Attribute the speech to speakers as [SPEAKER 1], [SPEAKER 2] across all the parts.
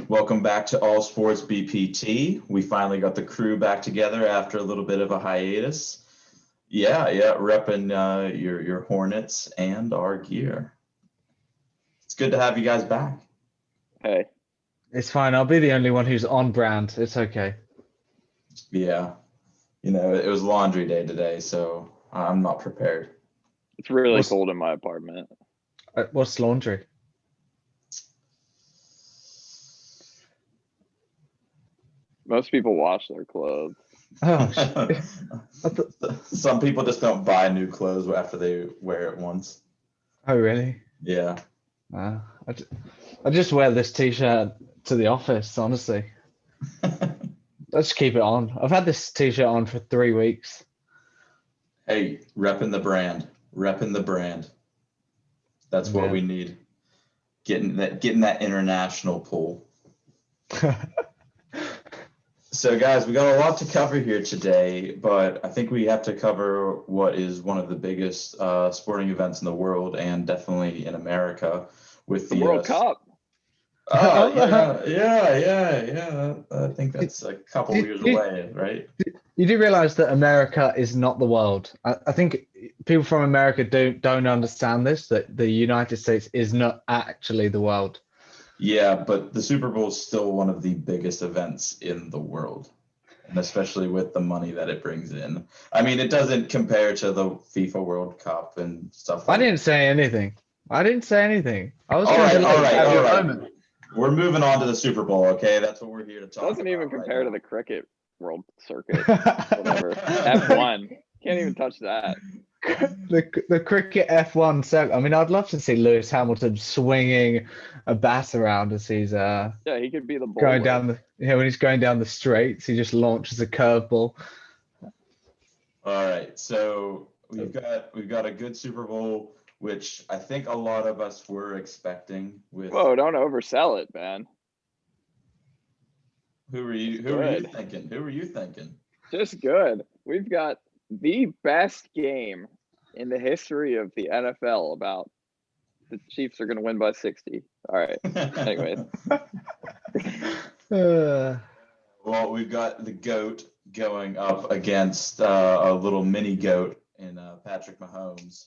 [SPEAKER 1] Welcome back to All Sports BPT. We finally got the crew back together after a little bit of a hiatus. Yeah, repping your Hornets and our gear. It's good to have you guys back.
[SPEAKER 2] Hey,
[SPEAKER 3] It's fine. I'll be the only one who's on brand. It's okay.
[SPEAKER 1] Yeah, it was laundry day today, so I'm not prepared.
[SPEAKER 2] it's really
[SPEAKER 3] What's-
[SPEAKER 2] cold in my apartment.
[SPEAKER 3] What's laundry?
[SPEAKER 2] Most people wash their clothes.
[SPEAKER 3] Oh, shit. I thought-
[SPEAKER 1] Some people just don't buy new clothes after they wear it once.
[SPEAKER 3] Oh, really?
[SPEAKER 1] Yeah.
[SPEAKER 3] I just wear this t-shirt to the office, honestly. Let's keep it on. I've had this t-shirt on for 3 weeks.
[SPEAKER 1] Hey, repping the brand. Repping the brand. That's what
[SPEAKER 3] Yeah.
[SPEAKER 1] we need. Getting that international pull. So, guys, we got a lot to cover here today, but I think we have to cover what is one of the biggest sporting events in the world and definitely in America with
[SPEAKER 2] The World Cup.
[SPEAKER 1] Oh, yeah. I think that's a couple years away, right?
[SPEAKER 3] You do realize that America is not the world. I think people from America don't understand this, that the United States is not actually the world.
[SPEAKER 1] Yeah, but the Super Bowl is still one of the biggest events in the world, and especially with the money that it brings in. I mean, it doesn't compare to the FIFA World Cup and stuff
[SPEAKER 3] I
[SPEAKER 1] like
[SPEAKER 3] didn't say anything. I was
[SPEAKER 1] All
[SPEAKER 3] going to
[SPEAKER 1] right,
[SPEAKER 3] let
[SPEAKER 1] all
[SPEAKER 3] you have your
[SPEAKER 1] right.
[SPEAKER 3] moment.
[SPEAKER 1] We're moving on to the Super Bowl, okay? That's what we're here to talk about.
[SPEAKER 2] Doesn't even compare to
[SPEAKER 1] right
[SPEAKER 2] the cricket world circuit. Whatever. F1. Can't even touch that.
[SPEAKER 3] The cricket F1 circuit. I mean, I'd love to see Lewis Hamilton swinging a bat around as he's
[SPEAKER 2] Yeah, he could be the bowler.
[SPEAKER 3] going down when he's going down the straights, he just launches a curveball.
[SPEAKER 1] All right, so we've got a good Super Bowl, which I think a lot of us were expecting. With
[SPEAKER 2] Whoa, don't oversell it, man.
[SPEAKER 1] who were you
[SPEAKER 2] Good.
[SPEAKER 1] thinking? Who were you thinking?
[SPEAKER 2] Just good. We've got the best game in the history of the NFL about the Chiefs are going to win by 60. All right. Anyways.
[SPEAKER 1] Well, we've got the GOAT going up against a little mini GOAT in Patrick Mahomes.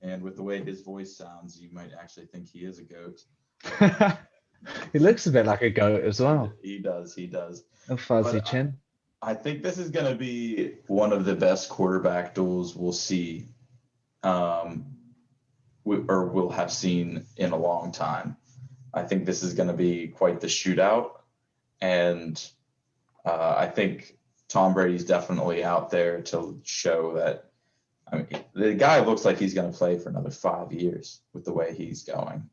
[SPEAKER 1] And with the way his voice sounds, you might actually think he is a GOAT.
[SPEAKER 3] He looks a bit like a goat as well.
[SPEAKER 1] He does.
[SPEAKER 3] A fuzzy
[SPEAKER 1] But
[SPEAKER 3] chin.
[SPEAKER 1] I think this is going to be one of the best quarterback duels we'll see, or we'll have seen in a long time. I think this is going to be quite the shootout. And I think Tom Brady's definitely out there to show that. I mean, the guy looks like he's going to play for another 5 years with the way he's going.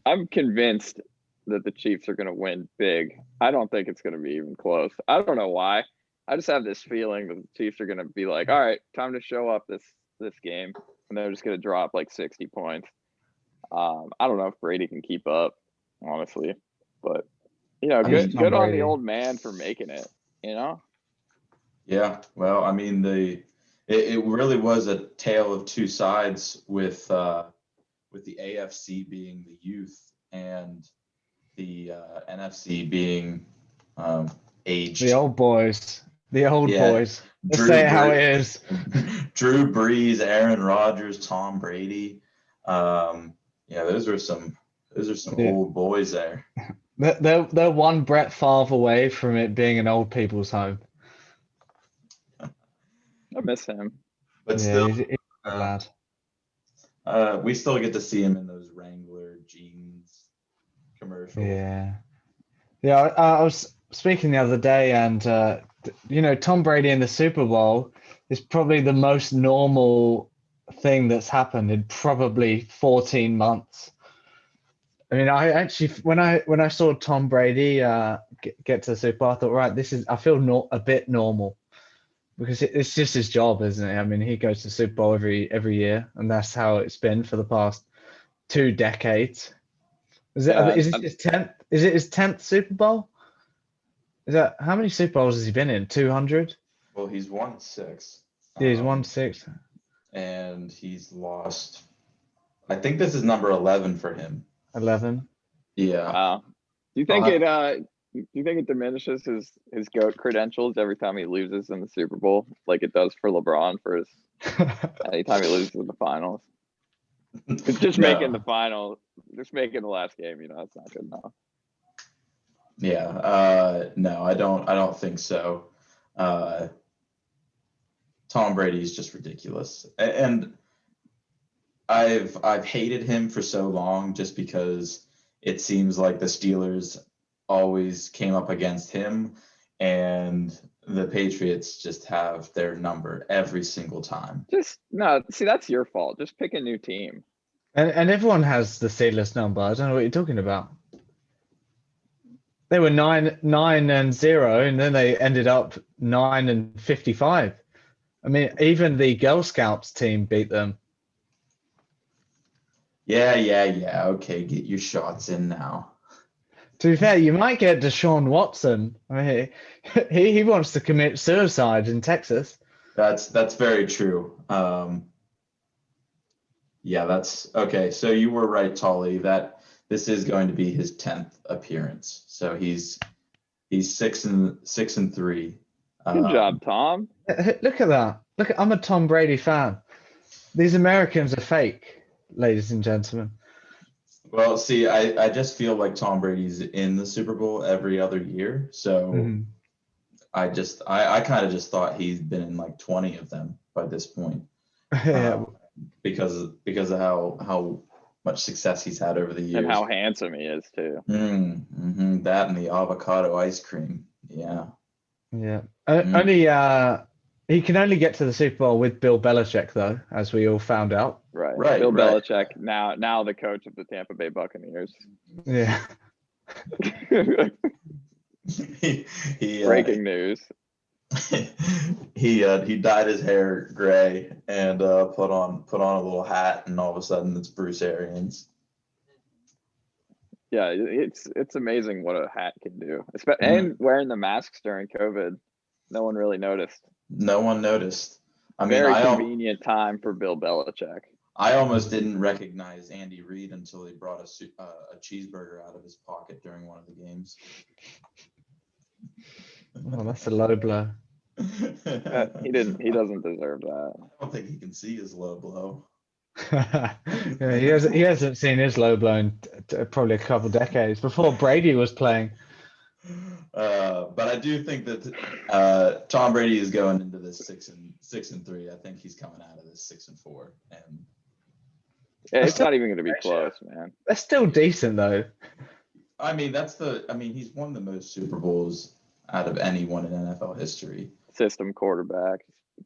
[SPEAKER 2] I'm convinced that the Chiefs are going to win big. I don't think it's going to be even close. I don't know why. I just have this feeling that the Chiefs are going to be like, all right, time to show up this game. And they're just going to drop like 60 points. I don't know if Brady can keep up, honestly. But,
[SPEAKER 3] Tom
[SPEAKER 2] good on
[SPEAKER 3] Brady.
[SPEAKER 2] the old man for making it,
[SPEAKER 1] Yeah, well, I mean, it really was a tale of two sides with the AFC being the youth and the NFC being aged.
[SPEAKER 3] The old boys.
[SPEAKER 1] Yeah.
[SPEAKER 3] Let's
[SPEAKER 1] Drew
[SPEAKER 3] say it how
[SPEAKER 1] Brees-
[SPEAKER 3] it is.
[SPEAKER 1] Drew Brees, Aaron Rodgers, Tom Brady. Those are some
[SPEAKER 3] Yeah.
[SPEAKER 1] old boys there.
[SPEAKER 3] They're one Brett Favre away from it being an old people's home.
[SPEAKER 2] I miss him.
[SPEAKER 1] But
[SPEAKER 3] Yeah,
[SPEAKER 1] still,
[SPEAKER 3] he's a good lad.
[SPEAKER 1] we still get to see him in those Wrangler jeans commercials.
[SPEAKER 3] Yeah. I was speaking the other day, and Tom Brady in the Super Bowl is probably the most normal thing that's happened in probably 14 months. I mean, I actually when I saw Tom Brady get to the Super Bowl, I thought, right, I feel a bit normal, because it's just his job, isn't it? I mean, he goes to the Super Bowl every year, and that's how it's been for the past 2 decades. Is it his 10th? Is it his 10th Super Bowl? How many Super Bowls has he been in? 200?
[SPEAKER 1] Well, he's won 6.
[SPEAKER 3] Yeah, he's won 6.
[SPEAKER 1] And he's lost. I think this is number 11 for him.
[SPEAKER 3] 11.
[SPEAKER 1] Yeah.
[SPEAKER 2] Wow. Do you think it diminishes his GOAT credentials every time he loses in the Super Bowl, like it does for LeBron for his anytime he loses in the finals? Just making the final, just making the last game, that's not good enough.
[SPEAKER 1] Yeah. No, I don't think so. Tom Brady is just ridiculous, and I've hated him for so long just because it seems like the Steelers always came up against him, and the Patriots just have their number every single time.
[SPEAKER 2] See, that's your fault. Just pick a new team.
[SPEAKER 3] And everyone has the Steelers number. I don't know what you're talking about. They were 9-0, and then they ended up 9-55. I mean, even the Girl Scouts team beat them.
[SPEAKER 1] Yeah. Okay, get your shots in now.
[SPEAKER 3] To be fair, you might get Deshaun Watson. I mean, he wants to commit suicide in Texas.
[SPEAKER 1] That's very true. Yeah, that's okay. So you were right, Tolly, that this is going to be his 10th appearance. So he's 6-3.
[SPEAKER 2] Good job, Tom.
[SPEAKER 3] Look at that. I'm a Tom Brady fan. These Americans are fake, ladies and gentlemen.
[SPEAKER 1] Well, see, I just feel like Tom Brady's in the Super Bowl every other year. So I kind of just thought he's been in like 20 of them by this point.
[SPEAKER 3] Yeah.
[SPEAKER 1] Because of how much success he's had over the years.
[SPEAKER 2] And how handsome he is too.
[SPEAKER 1] That and the avocado ice cream. Yeah.
[SPEAKER 3] Yeah. Only he can only get to the Super Bowl with Bill Belichick, though, as we all found out.
[SPEAKER 2] Right. Bill Belichick, now the coach of the Tampa Bay Buccaneers.
[SPEAKER 3] Yeah.
[SPEAKER 2] Breaking news.
[SPEAKER 1] He dyed his hair gray and put on a little hat, and all of a sudden it's Bruce Arians.
[SPEAKER 2] Yeah, it's amazing what a hat can do. And wearing the masks during COVID, no one really noticed.
[SPEAKER 1] No one noticed.
[SPEAKER 2] Very convenient time for Bill Belichick.
[SPEAKER 1] I almost didn't recognize Andy Reid until he brought a cheeseburger out of his pocket during one of the games.
[SPEAKER 3] Oh, that's a low blow.
[SPEAKER 2] He doesn't deserve that.
[SPEAKER 1] I don't think he can see his low blow.
[SPEAKER 3] Yeah, he hasn't seen his low blow in probably a couple decades before Brady was playing.
[SPEAKER 1] But I do think that Tom Brady is going into this 6-3. I think he's coming out of this 6-4, and
[SPEAKER 2] yeah, it's not even going to be close, man.
[SPEAKER 3] That's still decent though.
[SPEAKER 1] I mean, he's won the most Super Bowls out of anyone in NFL history.
[SPEAKER 2] System quarterback.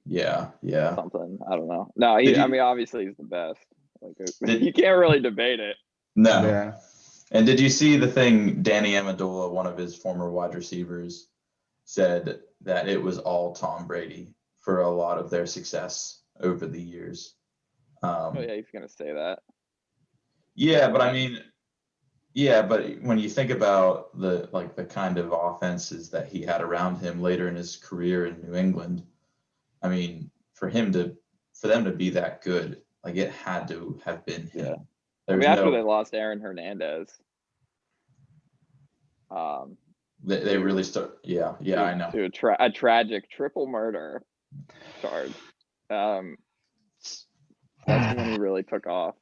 [SPEAKER 1] Yeah.
[SPEAKER 2] Something. I don't know. No, obviously he's the best. Like you can't really debate it.
[SPEAKER 1] No.
[SPEAKER 3] Yeah.
[SPEAKER 1] And did you see the thing Danny Amendola, one of his former wide receivers, said that it was all Tom Brady for a lot of their success over the years?
[SPEAKER 2] Oh yeah, he's gonna say that.
[SPEAKER 1] Yeah, but but when you think about the kind of offenses that he had around him later in his career in New England, I mean, for them to be that good, like it had to have been him.
[SPEAKER 2] Yeah. After they lost Aaron Hernandez,
[SPEAKER 1] they really start. Yeah, I know.
[SPEAKER 2] To a tragic triple murder charge. That's when he really took off.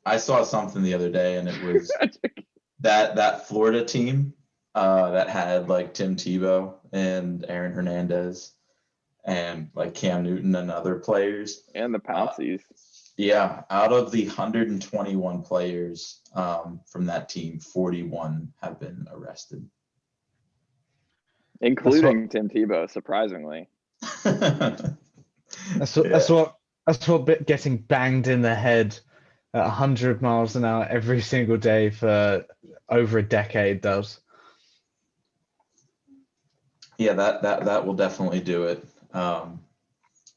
[SPEAKER 1] I saw something the other day, and it was that Florida team that had like Tim Tebow and Aaron Hernandez and like Cam Newton and other players.
[SPEAKER 2] And the Pounceys.
[SPEAKER 1] Yeah, out of the 121 players from that team, 41 have been arrested.
[SPEAKER 2] Including Tim Tebow, surprisingly.
[SPEAKER 3] That's what getting banged in the head at 100 miles an hour every single day for over a decade does.
[SPEAKER 1] Yeah, that will definitely do it.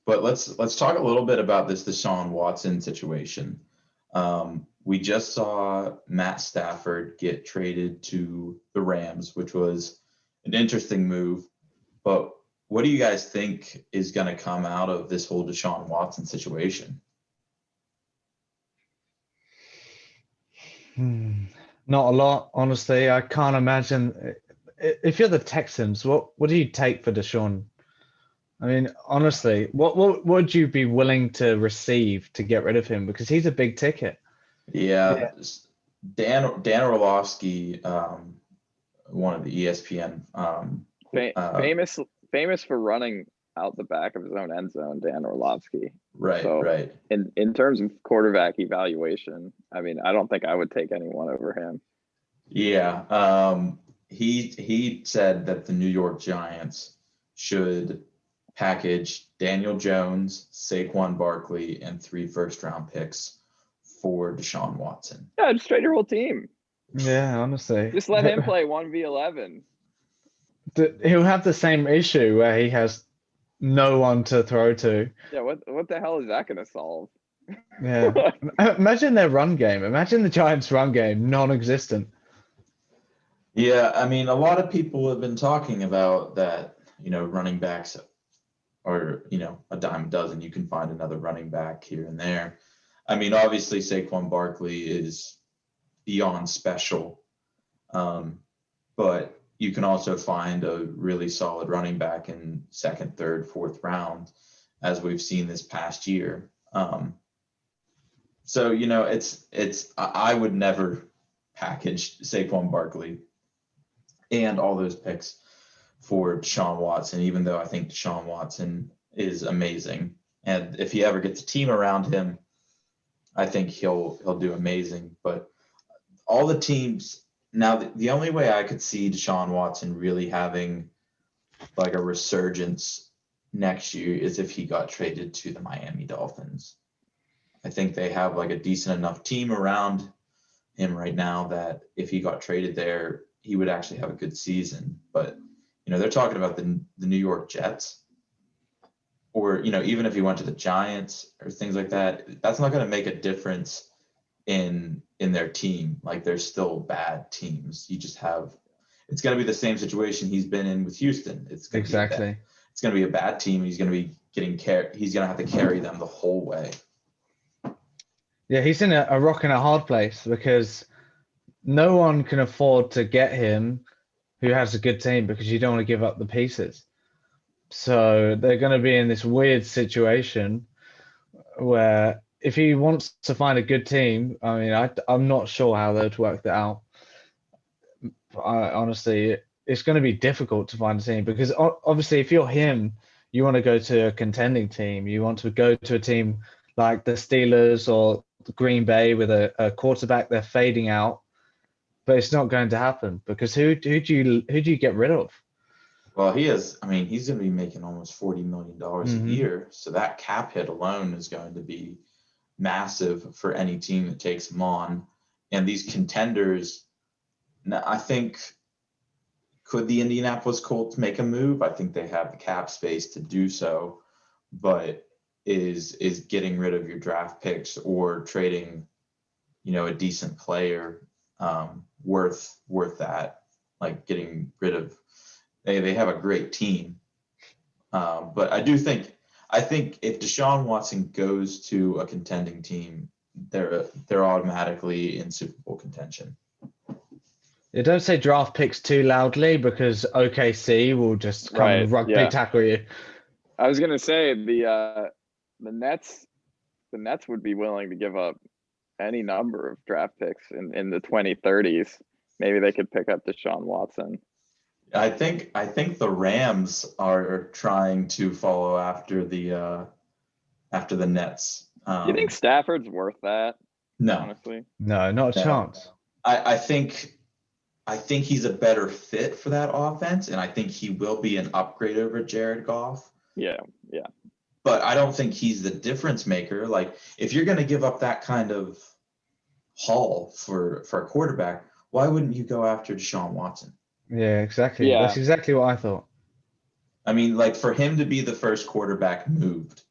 [SPEAKER 1] But let's talk a little bit about this Deshaun Watson situation. We just saw Matt Stafford get traded to the Rams, which was an interesting move. But what do you guys think is going to come out of this whole Deshaun Watson situation?
[SPEAKER 3] Not a lot, honestly. I can't imagine if you're the Texans, what do you take for Deshaun? I mean, honestly, what would you be willing to receive to get rid of him? Because he's a big ticket.
[SPEAKER 1] Yeah,
[SPEAKER 3] Yeah.
[SPEAKER 1] Dan Orlovsky, one of the ESPN,
[SPEAKER 2] Famous for running out the back of his own end zone, Dan Orlovsky.
[SPEAKER 1] right,
[SPEAKER 2] So
[SPEAKER 1] right.
[SPEAKER 2] in terms of quarterback evaluation, I mean, I don't think I would take anyone over him.
[SPEAKER 1] Yeah, he said that the New York Giants should package Daniel Jones, Saquon Barkley, and 3 first-round picks for Deshaun Watson.
[SPEAKER 2] Yeah, just trade your whole team.
[SPEAKER 3] Yeah, honestly.
[SPEAKER 2] Just let him play 1v11.
[SPEAKER 3] He'll have the same issue where he has no one to throw to.
[SPEAKER 2] Yeah, what the hell is that going to solve?
[SPEAKER 3] Yeah. Imagine their run game. Imagine the Giants' run game, non-existent.
[SPEAKER 1] Yeah, I mean, a lot of people have been talking about that, running backs or, a dime a dozen. You can find another running back here and there. I mean, obviously, Saquon Barkley is beyond special, but you can also find a really solid running back in second, third, fourth round, as we've seen this past year. So, I would never package Saquon Barkley and all those picks for Deshaun Watson, even though I think Deshaun Watson is amazing. And if he ever gets a team around him, I think he'll do amazing. But all the teams now, the only way I could see Deshaun Watson really having like a resurgence next year is if he got traded to the Miami Dolphins. I think they have like a decent enough team around him right now that if he got traded there, he would actually have a good season. But they're talking about the New York Jets, or even if he went to the Giants or things like that, that's not going to make a difference in their team. Like, they're still bad teams. You just have, it's going to be the same situation he's been in with Houston. It's going to it's going to be a bad team. He's going to be he's going to have to carry them the whole way.
[SPEAKER 3] Yeah, he's in a rock and a hard place because no one can afford to get him who has a good team because you don't want to give up the pieces. So they're going to be in this weird situation where if he wants to find a good team, I mean, I'm not sure how they'd work that out. Honestly, it's going to be difficult to find a team because obviously if you're him, you want to go to a contending team. You want to go to a team like the Steelers or Green Bay with a quarterback they're fading out. But it's not going to happen because who do you get rid of?
[SPEAKER 1] Well, he's going to be making almost $40 million a year. So that cap hit alone is going to be massive for any team that takes him on. And these contenders, I think, could the Indianapolis Colts make a move? I think they have the cap space to do so, but is getting rid of your draft picks or trading, a decent player worth that, like getting rid of, they have a great team. But I think if Deshaun Watson goes to a contending team, they're automatically in Super Bowl contention.
[SPEAKER 3] You don't say draft picks too loudly because OKC will just come and rugby tackle you.
[SPEAKER 2] I was gonna say the Nets would be willing to give up any number of draft picks in the 2030s. Maybe they could pick up Deshaun Watson.
[SPEAKER 1] I think the Rams are trying to follow after the Nets.
[SPEAKER 2] You think Stafford's worth that?
[SPEAKER 1] No,
[SPEAKER 2] honestly,
[SPEAKER 3] no, not a chance.
[SPEAKER 1] I think he's a better fit for that offense, and I think he will be an upgrade over Jared Goff.
[SPEAKER 2] Yeah.
[SPEAKER 1] But I don't think he's the difference maker. Like, if you're going to give up that kind of haul for a quarterback, why wouldn't you go after Deshaun Watson?
[SPEAKER 3] Yeah, exactly. Yeah. That's exactly what I thought.
[SPEAKER 1] I mean, like, for him to be the first quarterback moved,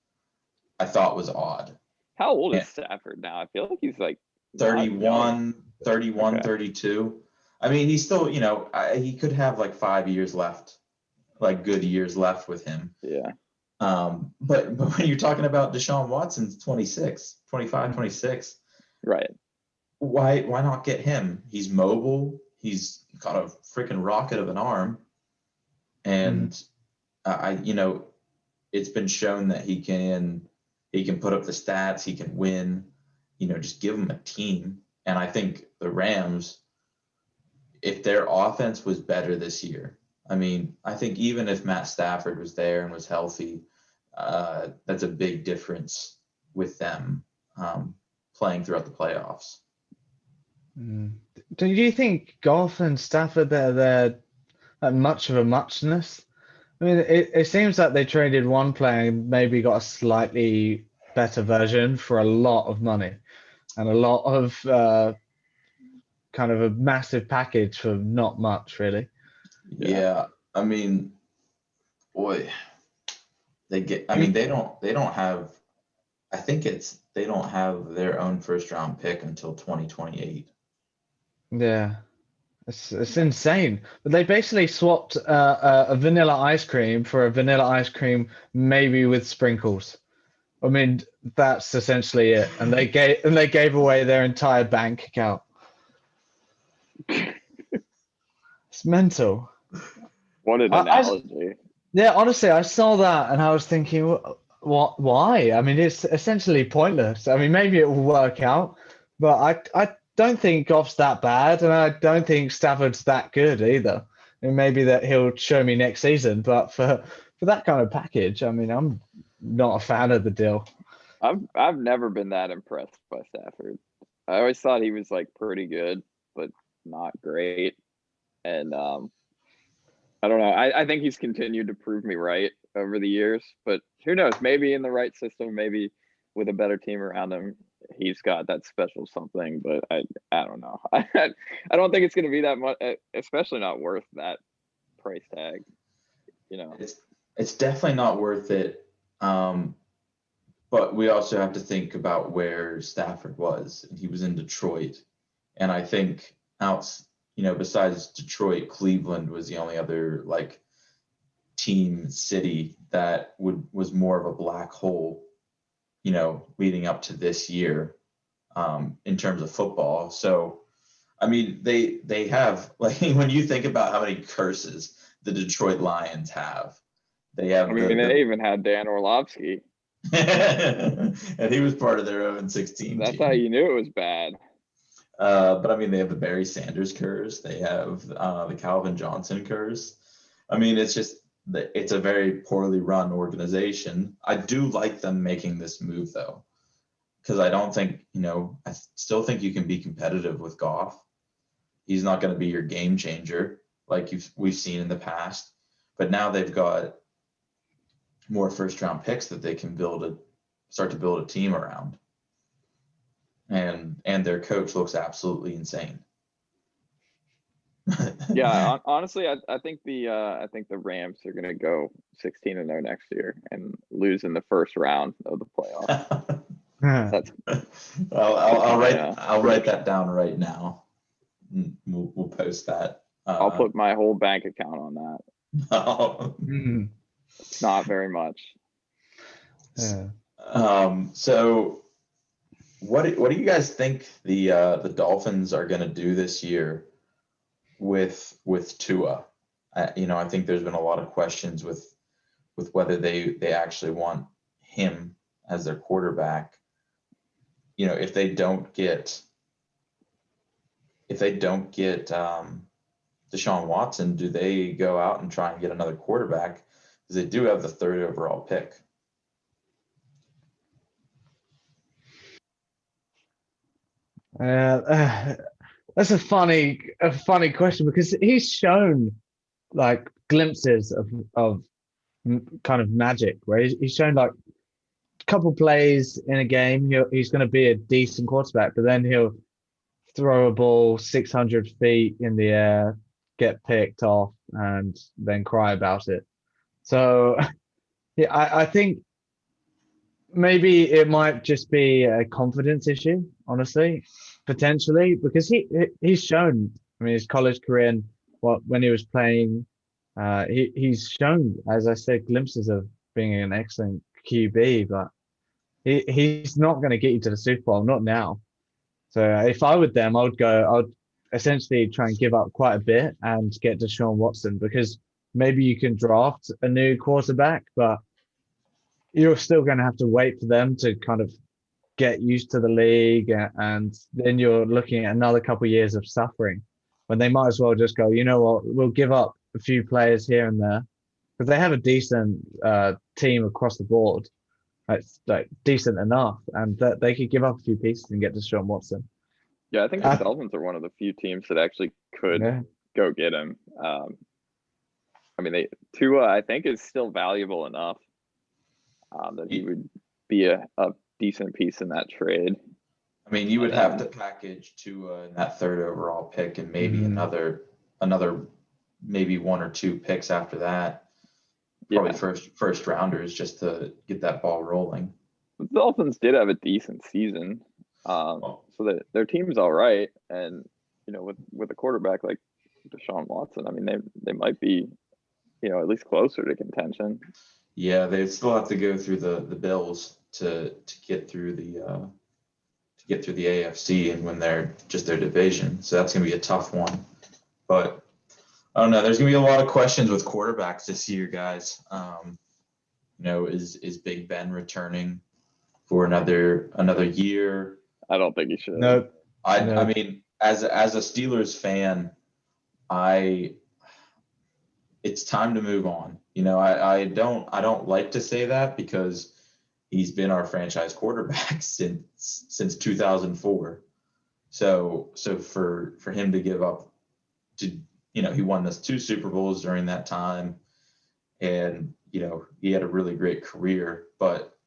[SPEAKER 1] I thought was odd.
[SPEAKER 2] How old is Stafford now? I feel like he's like
[SPEAKER 1] 31,
[SPEAKER 2] okay.
[SPEAKER 1] 32. I mean, he's still, he could have like 5 years left, like good years left with him.
[SPEAKER 2] Yeah.
[SPEAKER 1] But when you're talking about Deshaun Watson's 25, 26.
[SPEAKER 2] Right.
[SPEAKER 1] why not get him? He's mobile. He's got a freaking rocket of an arm, and it's been shown that he can put up the stats. He can win. Just give him a team. And I think the Rams, if their offense was better this year, I mean, I think even if Matt Stafford was there and was healthy, that's a big difference with them playing throughout the playoffs.
[SPEAKER 3] Do you think Goff and Stafford they're much of a muchness? I mean, it seems like they traded one player and maybe got a slightly better version for a lot of money and a lot of kind of a massive package for not much, really.
[SPEAKER 1] Yeah. I mean, boy, they don't have, I think they don't have their own first round pick until 2028.
[SPEAKER 3] Yeah, it's insane. But they basically swapped a vanilla ice cream for a vanilla ice cream, maybe with sprinkles. I mean, that's essentially it. And they gave away their entire bank account. It's mental.
[SPEAKER 2] What an analogy.
[SPEAKER 3] Yeah, honestly, I saw that and I was thinking, what? Why? I mean, it's essentially pointless. I mean, maybe it will work out, but I don't think Goff's that bad, and I don't think Stafford's that good either. And maybe that he'll show me next season, but for that kind of package, I mean, I'm not a fan of the deal.
[SPEAKER 2] I've never been that impressed by Stafford. I always thought he was like pretty good, but not great. And I don't know. I think he's continued to prove me right over the years, but who knows? Maybe in the right system, maybe with a better team around him, he's got that special something. But I don't know. I don't think it's going to be that much, especially not worth that price tag.
[SPEAKER 1] It's definitely not worth it. But we also have to think about where Stafford was, and he was in Detroit, and I think besides Detroit, Cleveland was the only other like team city that was more of a black hole, leading up to this year, in terms of football. So, I mean, they have, like, when you think about how many curses the Detroit Lions have, they have.
[SPEAKER 2] I mean, they even had Dan Orlovsky.
[SPEAKER 1] And he was part of their 0-16 team.
[SPEAKER 2] That's how you knew it was bad.
[SPEAKER 1] But I mean, they have the Barry Sanders curse. They have the Calvin Johnson curse. I mean, it's a very poorly run organization. I do like them making this move, though, because I don't think, I still think you can be competitive with Goff. He's not going to be your game changer like we've seen in the past. But now they've got more first round picks that they can start to build a team around. And their coach looks absolutely insane.
[SPEAKER 2] Yeah, honestly, I think the Rams are going to go 16-0 next year and lose in the first round of the playoffs. That's.
[SPEAKER 1] I'll write that down right now. We'll post that.
[SPEAKER 2] I'll put my whole bank account on that. It's not very much.
[SPEAKER 3] Yeah.
[SPEAKER 1] So what do you guys think the Dolphins are going to do this year with Tua? I think there's been a lot of questions with whether they actually want him as their quarterback. If they don't get Deshaun Watson, do they go out and try and get another quarterback? Because they do have the 3rd overall pick.
[SPEAKER 3] That's a funny question because he's shown like glimpses of kind of magic where he's shown like a couple plays in a game. He's going to be a decent quarterback, but then he'll throw a ball 600 feet in the air, get picked off, and then cry about it. So, yeah, I think maybe it might just be a confidence issue, honestly, potentially, because he's shown. I mean, his college career and when he was playing, he's shown, as I said, glimpses of being an excellent QB, but he's not going to get you to the Super Bowl, not now. So if I were them, I'd essentially try and give up quite a bit and get Deshaun Watson, because maybe you can draft a new quarterback, but you're still going to have to wait for them to kind of get used to the league, and then you're looking at another couple of years of suffering when they might as well just go, you know what, we'll give up a few players here and there, because they have a decent team across the board. It's like decent enough, and that they could give up a few pieces and get Deshaun Watson.
[SPEAKER 2] Yeah, I think the
[SPEAKER 3] I-
[SPEAKER 2] Dolphins are one of the few teams that actually could
[SPEAKER 3] Yeah,
[SPEAKER 2] go get him. I mean, Tua, I think, is still valuable enough that he would be a decent piece in that trade.
[SPEAKER 1] I mean, you would
[SPEAKER 2] And
[SPEAKER 1] have to
[SPEAKER 2] then-
[SPEAKER 1] package Tua in that third overall pick and maybe
[SPEAKER 3] Mhm.
[SPEAKER 1] another maybe one or two picks after that. Probably
[SPEAKER 2] Yeah,
[SPEAKER 1] first rounders just to get that ball rolling.
[SPEAKER 2] the Dolphins did have a decent season,
[SPEAKER 1] Well,
[SPEAKER 2] so that their team's all right. And with a quarterback like Deshaun Watson, I mean, they might be, at least closer to contention.
[SPEAKER 1] yeah, they still have to go through the Bills to get through the AFC and win their division. So that's gonna be a tough one. But I don't know. There's gonna be a lot of questions with quarterbacks this year, guys. Is Big Ben returning for another year?
[SPEAKER 2] I don't think he should.
[SPEAKER 3] no,
[SPEAKER 1] I
[SPEAKER 3] No.
[SPEAKER 1] mean, as a Steelers fan, it's time to move on. I don't like to say that because he's been our franchise quarterback since 2004. So for him to give up he won us 2 Super Bowls during that time, and he had a really great career, but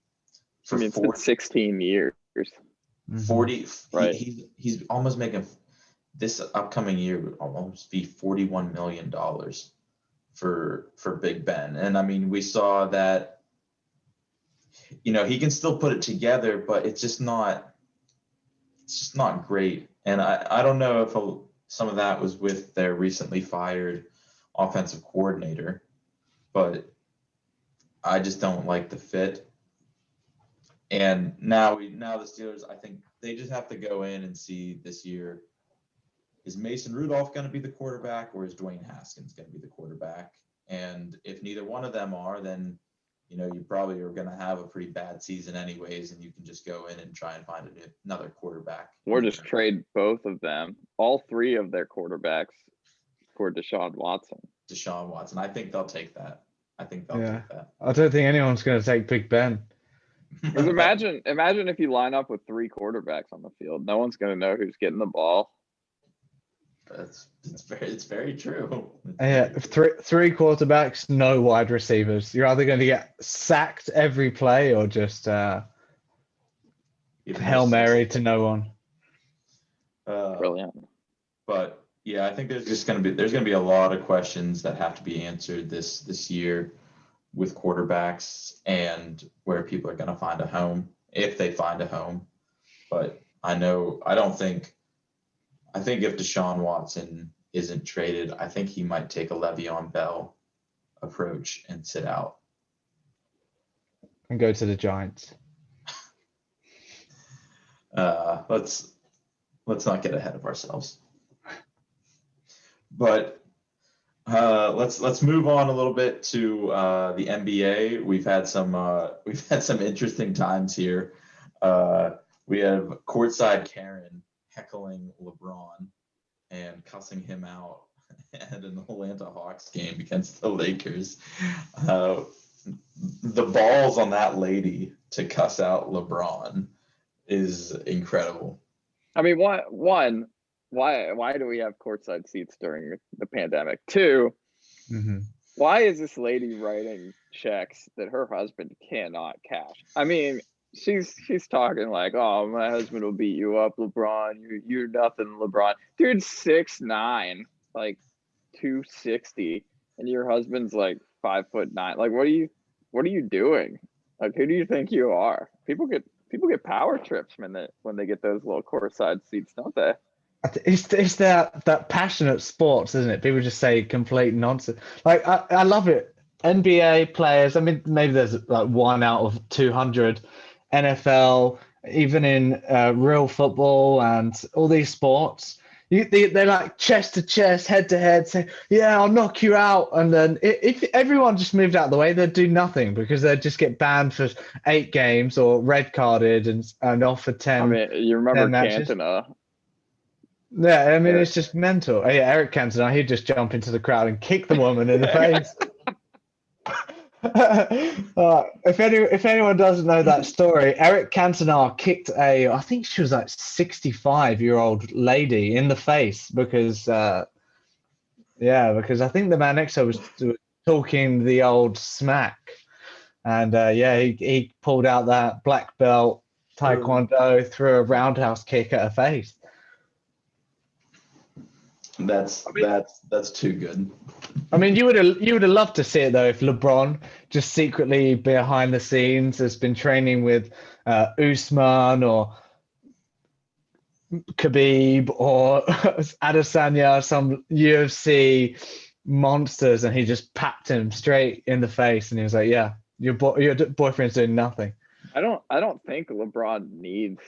[SPEAKER 2] I mean, it's been 16 years.
[SPEAKER 1] 40
[SPEAKER 2] Right.
[SPEAKER 1] he's almost making, this upcoming year would almost be $41 million for Big Ben. And I mean, we saw that he can still put it together, but it's just not great. And I don't know if some of that was with their recently fired offensive coordinator, but I just don't like the fit. And now the Steelers, I think they just have to go in and see this year, is Mason Rudolph going to be the quarterback, or is Dwayne Haskins going to be the quarterback? And if neither one of them are, then you probably are going to have a pretty bad season anyways, and you can just go in and try and find another quarterback.
[SPEAKER 2] Or just trade both of them, all 3 of their quarterbacks, for Deshaun Watson.
[SPEAKER 1] I think they'll take that. Take that.
[SPEAKER 3] I don't think anyone's going to take Big Ben.
[SPEAKER 2] Because imagine if you line up with 3 quarterbacks on the field, no one's going to know who's getting the ball.
[SPEAKER 1] It's very true.
[SPEAKER 3] Yeah, three quarterbacks, no wide receivers. You're either going to get sacked every play or just Hail Mary to no one.
[SPEAKER 2] Brilliant.
[SPEAKER 1] But yeah, I think there's going to be a lot of questions that have to be answered this year with quarterbacks and where people are going to find a home, if they find a home. But I think if Deshaun Watson isn't traded, I think he might take a Le'Veon Bell approach and sit out.
[SPEAKER 3] And go to the Giants.
[SPEAKER 1] Let's not get ahead of ourselves. But let's move on a little bit to the NBA. We've had some interesting times here. We have courtside Karen heckling LeBron and cussing him out at an Atlanta Hawks game against the Lakers. The balls on that lady to cuss out LeBron is incredible.
[SPEAKER 2] I mean, why do we have courtside seats during the pandemic? 2, why is this lady writing checks that her husband cannot cash? I mean, she's talking like, "Oh, my husband will beat you up, LeBron. You're nothing, LeBron." Dude's 6'9", like 260, and your husband's like 5'9". Like, what are you doing? Like, who do you think you are? People get power trips when they get those little courtside seats, don't they?
[SPEAKER 3] It's that passionate sports, isn't it? People just say complete nonsense. Like I love it. NBA players. I mean, maybe there's like 1 out of 200. NFL, even in real football and all these sports. They're like chest to chest, head to head, say, "Yeah, I'll knock you out." And then if everyone just moved out of the way, they'd do nothing because they'd just get banned for 8 games or red carded and off for 10,
[SPEAKER 2] I mean, you
[SPEAKER 3] 10
[SPEAKER 2] remember
[SPEAKER 3] matches.
[SPEAKER 2] Cantona?
[SPEAKER 3] Yeah, I mean,
[SPEAKER 2] Eric.
[SPEAKER 3] it's just mental. Yeah, Eric Cantona, he'd just jump into the crowd and kick the woman in the face. If anyone doesn't know that story, Eric Cantona kicked I think she was like 65-year-old lady in the face because because I think the man next to her was talking the old smack, and he pulled out that black belt taekwondo, threw a roundhouse kick at her face.
[SPEAKER 1] That's too good.
[SPEAKER 3] I mean, you would have loved to see it though if LeBron just secretly behind the scenes has been training with Usman or Khabib or Adesanya, some UFC monsters, and he just papped him straight in the face, and he was like, "Yeah, your boyfriend's doing nothing."
[SPEAKER 2] I don't think LeBron needs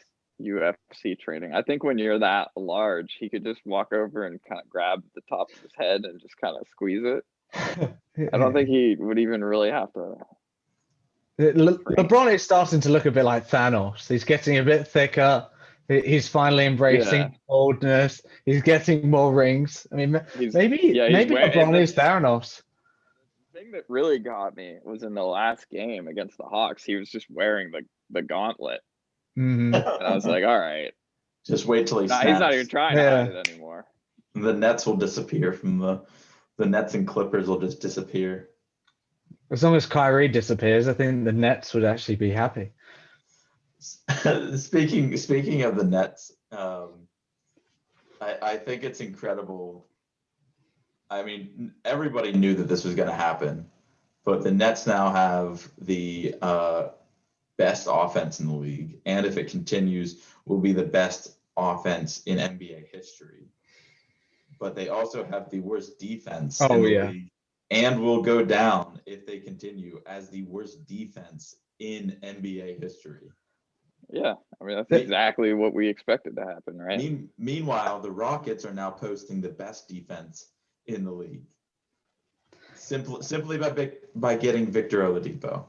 [SPEAKER 2] UFC training. I think when you're that large, he could just walk over and kind of grab the top of his head and just kind of squeeze it. I don't think he would even really have to.
[SPEAKER 3] LeBron is starting to look a bit like Thanos. He's getting a bit thicker. He's finally embracing boldness. He's getting more rings. I mean, maybe LeBron is Thanos.
[SPEAKER 2] The thing that really got me was in the last game against the Hawks. He was just wearing the gauntlet,
[SPEAKER 3] Mm-hmm.
[SPEAKER 2] and I was like, "All right,
[SPEAKER 1] just wait till he snaps."
[SPEAKER 2] He's not even trying to hide it anymore.
[SPEAKER 1] The Nets will disappear from the Nets and Clippers will just disappear.
[SPEAKER 3] As long as Kyrie disappears, I think the Nets would actually be happy.
[SPEAKER 1] Speaking of the Nets, I think it's incredible. I mean, everybody knew that this was going to happen, but the Nets now have the best offense in the league, and if it continues, will be the best offense in NBA history. But they also have the worst defense in the league, and will go down if they continue as the worst defense in NBA history.
[SPEAKER 2] Yeah, I mean, that's exactly what we expected to happen, right?
[SPEAKER 1] Meanwhile, the Rockets are now posting the best defense in the league, simply by getting Victor Oladipo,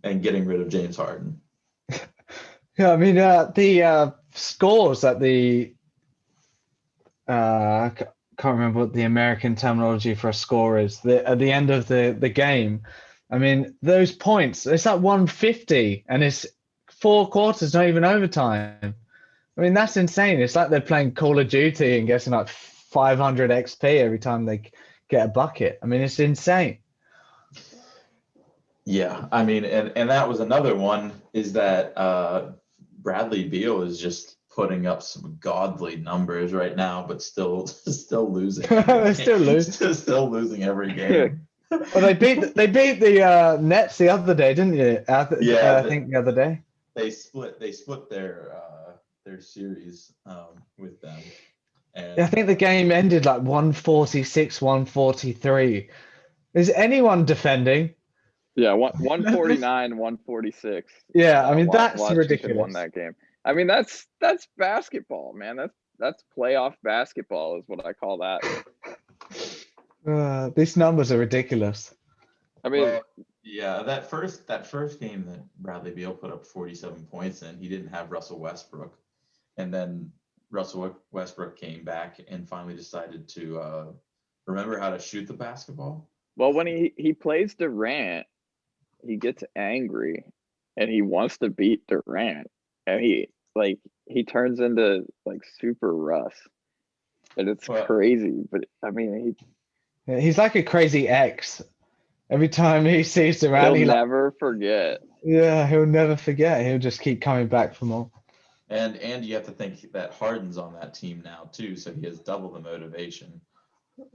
[SPEAKER 1] and getting rid of James Harden.
[SPEAKER 3] Yeah, I mean, the scores at the I can't remember what the American terminology for a score is. At the end of the game, I mean, those points, it's like 150, and it's 4 quarters, not even overtime. I mean, that's insane. It's like they're playing Call of Duty and getting like 500 XP every time they get a bucket. I mean, it's insane.
[SPEAKER 1] Yeah, I mean, and that was another one, is that Bradley Beal is just putting up some godly numbers right now, but still losing. Still losing every game.
[SPEAKER 3] Well, they beat the Nets the other day, didn't you? I think the other day.
[SPEAKER 1] They split their series with them. And
[SPEAKER 3] I think the game ended like 146, 143. Is anyone defending?
[SPEAKER 2] Yeah, 149, 146.
[SPEAKER 3] Yeah, I mean, that's ridiculous.
[SPEAKER 2] Won that game. I mean, that's basketball, man. That's playoff basketball is what I call that.
[SPEAKER 3] These numbers are ridiculous.
[SPEAKER 2] I mean,
[SPEAKER 1] that first game that Bradley Beal put up 47 points in, he didn't have Russell Westbrook, and then Russell Westbrook came back and finally decided to remember how to shoot the basketball.
[SPEAKER 2] Well, when he plays Durant, he gets angry and he wants to beat Durant, and he turns into like super Russ, and it's crazy. But I mean,
[SPEAKER 3] he's like a crazy ex. Every time he sees Durant,
[SPEAKER 2] he'll never forget.
[SPEAKER 3] Yeah, he'll never forget. He'll just keep coming back for more.
[SPEAKER 1] And you have to think that Harden's on that team now too, so he has double the motivation.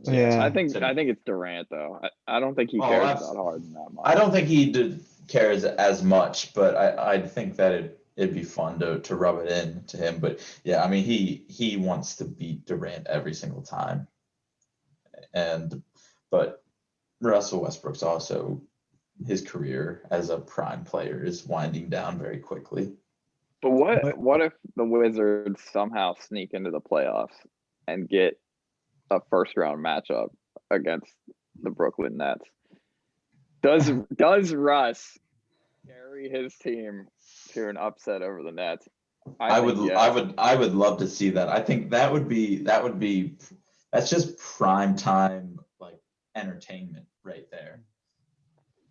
[SPEAKER 3] Yeah,
[SPEAKER 2] I think it's Durant though. I don't think he cares about Harden that much.
[SPEAKER 1] I don't think he cares as much, but I think that it'd be fun to rub it in to him. But yeah, I mean, he wants to beat Durant every single time, but Russell Westbrook's also his career as a prime player is winding down very quickly.
[SPEAKER 2] But what if the Wizards somehow sneak into the playoffs and get a first round matchup against the Brooklyn Nets? Does Russ carry his team to an upset over the Nets?
[SPEAKER 1] I would love to see that. I think that's just prime time like entertainment right there.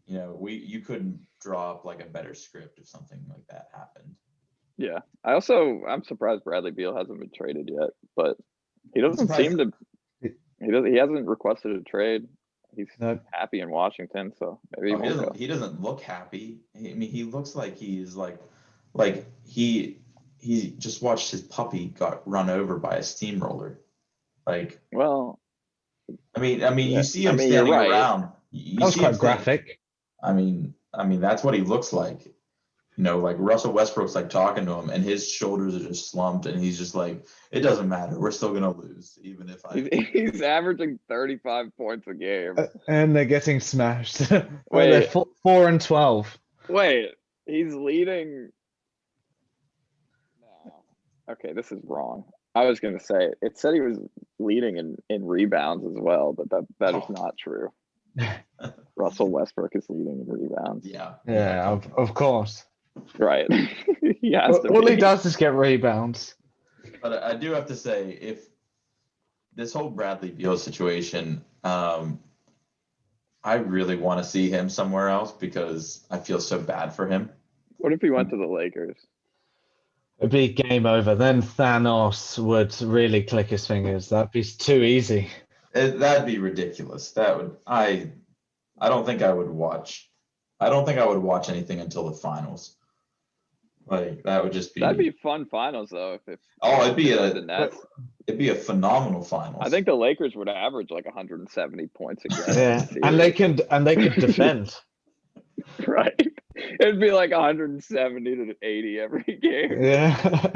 [SPEAKER 1] You know, you couldn't draw up like a better script if something like that happened.
[SPEAKER 2] Yeah. I'm surprised Bradley Beal hasn't been traded yet, but he doesn't seem to. He hasn't requested a trade. He's happy in Washington, so maybe
[SPEAKER 1] he doesn't look happy. I mean, he looks like he's like he just watched his puppy got run over by a steamroller. Like,
[SPEAKER 2] well,
[SPEAKER 1] I mean,
[SPEAKER 2] yeah.
[SPEAKER 1] you see him standing
[SPEAKER 3] right.
[SPEAKER 1] around.
[SPEAKER 3] That was quite graphic.
[SPEAKER 1] I mean, that's what he looks like. You know, like Russell Westbrook's like talking to him, and his shoulders are just slumped, and he's just like, "It doesn't matter. We're still gonna lose, even if I."
[SPEAKER 2] He's averaging 35 points a game,
[SPEAKER 3] and they're getting smashed.
[SPEAKER 2] Wait,
[SPEAKER 3] they're 4-12.
[SPEAKER 2] Wait, he's leading. No, okay, this is wrong. I was gonna say it said he was leading in rebounds as well, but that is not true. Russell Westbrook is leading in rebounds.
[SPEAKER 3] Yeah, of course.
[SPEAKER 2] Right. He has to
[SPEAKER 3] All
[SPEAKER 2] be.
[SPEAKER 3] he does is get rebounds.
[SPEAKER 1] But I do have to say, if this whole Bradley Beal situation, I really want to see him somewhere else because I feel so bad for him.
[SPEAKER 2] What if he went to the Lakers?
[SPEAKER 3] It'd be game over. Then Thanos would really click his fingers. That'd be too easy.
[SPEAKER 1] That'd be ridiculous. I don't think I would watch. I don't think I would watch anything until the finals. Like that would just be.
[SPEAKER 2] That'd be fun finals though.
[SPEAKER 1] It'd be a phenomenal finals.
[SPEAKER 2] I think the Lakers would average like 170 points a game.
[SPEAKER 3] Yeah, and they could defend.
[SPEAKER 2] Right. It'd be like 170 to 80 every game.
[SPEAKER 3] Yeah.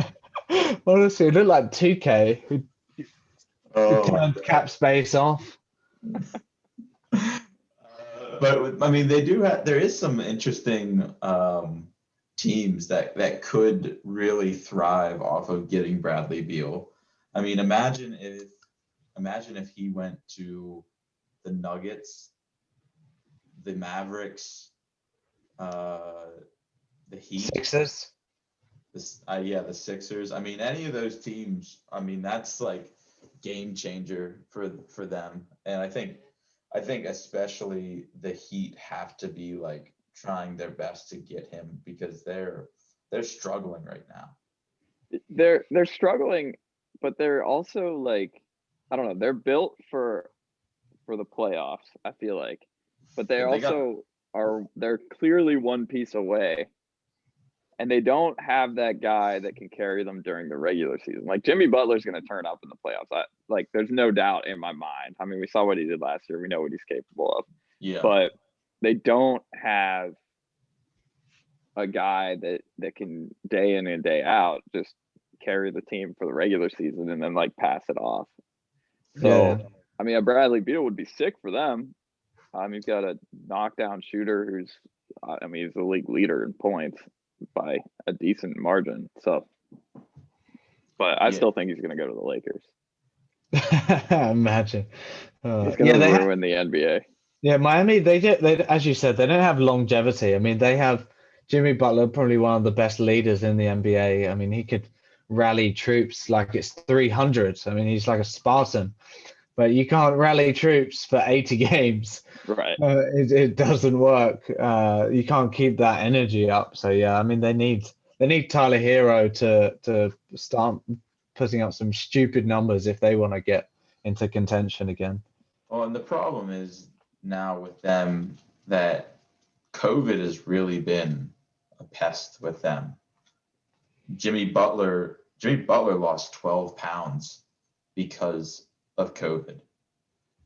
[SPEAKER 3] Honestly, it looked like 2K. Who turned cap space off.
[SPEAKER 1] But I mean, there is some interesting teams that could really thrive off of getting Bradley Beal. I mean, imagine if he went to the Nuggets, the Mavericks, the Heat,
[SPEAKER 3] Sixers.
[SPEAKER 1] The Sixers. I mean, any of those teams. I mean, that's like game changer for them. And I think especially the Heat have to be like trying their best to get him because they're struggling right now.
[SPEAKER 2] They're struggling, but they're also like, I don't know, they're built for the playoffs, I feel like. But they're clearly one piece away. And they don't have that guy that can carry them during the regular season. Like Jimmy Butler's going to turn up in the playoffs. There's no doubt in my mind. I mean, we saw what he did last year. We know what he's capable of.
[SPEAKER 1] Yeah.
[SPEAKER 2] But they don't have a guy that can day in and day out just carry the team for the regular season and then like pass it off. So, yeah. I mean, a Bradley Beal would be sick for them. He's got a knockdown shooter who's, he's the league leader in points by a decent margin. So, but I still think he's going to go to the Lakers.
[SPEAKER 3] Imagine.
[SPEAKER 2] He's going to ruin the NBA.
[SPEAKER 3] Yeah, Miami, they as you said, they don't have longevity. I mean, they have Jimmy Butler, probably one of the best leaders in the NBA. I mean, he could rally troops like it's 300. I mean, he's like a Spartan. But you can't rally troops for 80 games.
[SPEAKER 2] Right.
[SPEAKER 3] It doesn't work. You can't keep that energy up. So yeah, I mean they need Tyler Hero to start putting up some stupid numbers if they want to get into contention again.
[SPEAKER 1] Well, and the problem is now with them that COVID has really been a pest with them. Jimmy Butler lost 12 pounds because of COVID,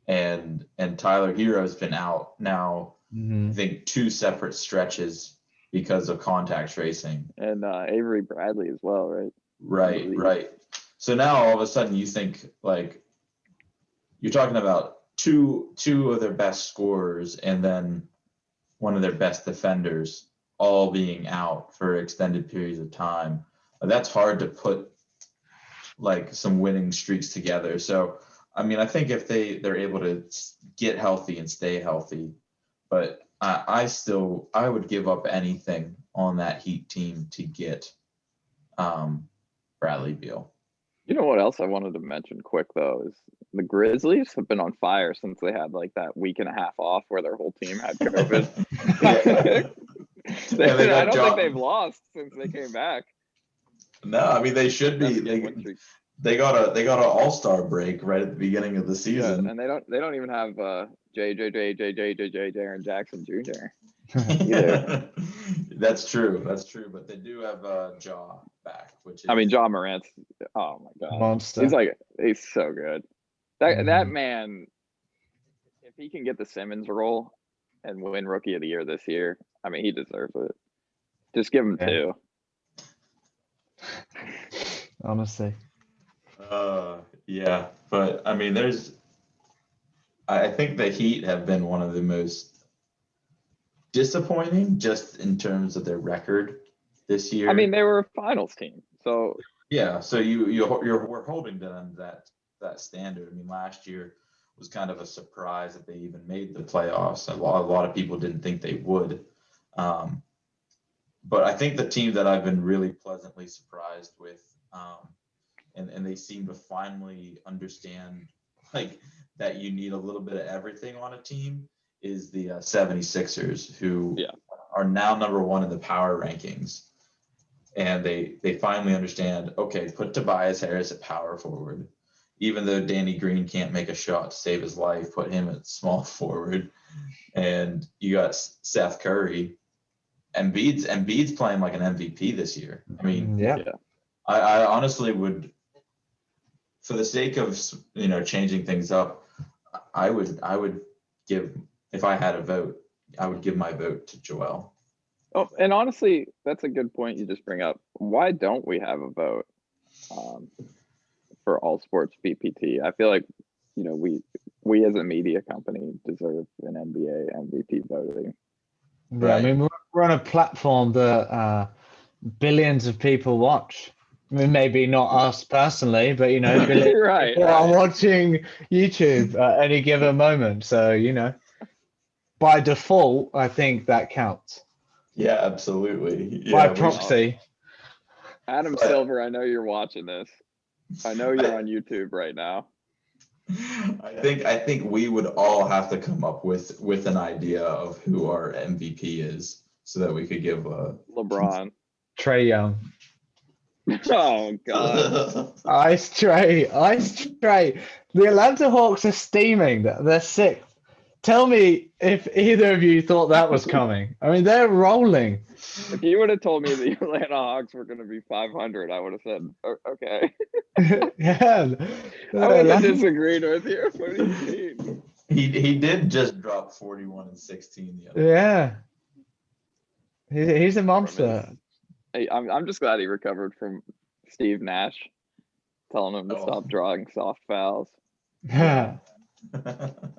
[SPEAKER 1] and Tyler Hero's been out now. I think 2 separate stretches because of contact tracing, and
[SPEAKER 2] Avery Bradley as well, right?
[SPEAKER 1] Right. So now all of a sudden you think like you're talking about two of their best scorers, and then one of their best defenders all being out for extended periods of time. That's hard to put like some winning streaks together. So, I mean, I think if they're able to get healthy and stay healthy, but I would give up anything on that Heat team to get Bradley Beal.
[SPEAKER 2] You know what else I wanted to mention quick though is the Grizzlies have been on fire since they had like that week and a half off where their whole team had COVID. I don't think they've lost since they came back.
[SPEAKER 1] No, I mean they should be. They got an all-star break right at the beginning of the season,
[SPEAKER 2] and they don't even have Jaren Jackson Jr.
[SPEAKER 1] That's true. But they do have Ja back, which is,
[SPEAKER 2] I mean, Ja Morant's, oh my god,
[SPEAKER 3] monster.
[SPEAKER 2] He's so good. That man, if he can get the Simmons role and win Rookie of the Year this year, I mean, he deserves it. Just give him 2.
[SPEAKER 3] Honestly.
[SPEAKER 1] Yeah, but I mean, I think the Heat have been one of the most disappointing just in terms of their record this year.
[SPEAKER 2] I mean, they were a finals team, so
[SPEAKER 1] yeah. So we're holding them that standard. I mean, last year was kind of a surprise that they even made the playoffs. A lot of people didn't think they would. But I think the team that I've been really pleasantly surprised with, and they seem to finally understand like that you need a little bit of everything on a team, is the 76ers, who are now number 1 in the power rankings. And they finally understand, okay, put Tobias Harris at power forward. Even though Danny Green can't make a shot to save his life, put him at small forward. And you got Seth Curry. Embiid's playing like an MVP this year. I mean, I honestly would, for the sake of changing things up, I would give, if I had a vote, I would give my vote to Joel.
[SPEAKER 2] Oh, and honestly, that's a good point you just bring up. Why don't we have a vote for All Sports BPT? I feel like we as a media company deserve an NBA MVP voting.
[SPEAKER 3] Yeah, right. I mean, we're on a platform that billions of people watch. I mean, maybe not us personally, but billions
[SPEAKER 2] right,
[SPEAKER 3] people are watching YouTube at any given moment. So by default, I think that counts.
[SPEAKER 1] Yeah, absolutely.
[SPEAKER 3] By proxy.
[SPEAKER 2] Adam Silver, I know you're watching this. I know you're on YouTube right now.
[SPEAKER 1] I think we would all have to come up with an idea of who our MVP is, so that we could give
[SPEAKER 2] LeBron,
[SPEAKER 3] Trae Young.
[SPEAKER 2] Oh God,
[SPEAKER 3] Ice Trae. The Atlanta Hawks are steaming. They're sick. Tell me if either of you thought that was coming. I mean, they're rolling.
[SPEAKER 2] If you would have told me the Atlanta Hawks were going to be 500, I would have said, okay.
[SPEAKER 3] Yeah.
[SPEAKER 2] I would have disagreed with you. What do you mean?
[SPEAKER 1] He did just drop 41 and 16 the other
[SPEAKER 3] day. Yeah. He's a monster.
[SPEAKER 2] Hey, I'm just glad he recovered from Steve Nash telling him to stop drawing soft fouls.
[SPEAKER 3] Yeah.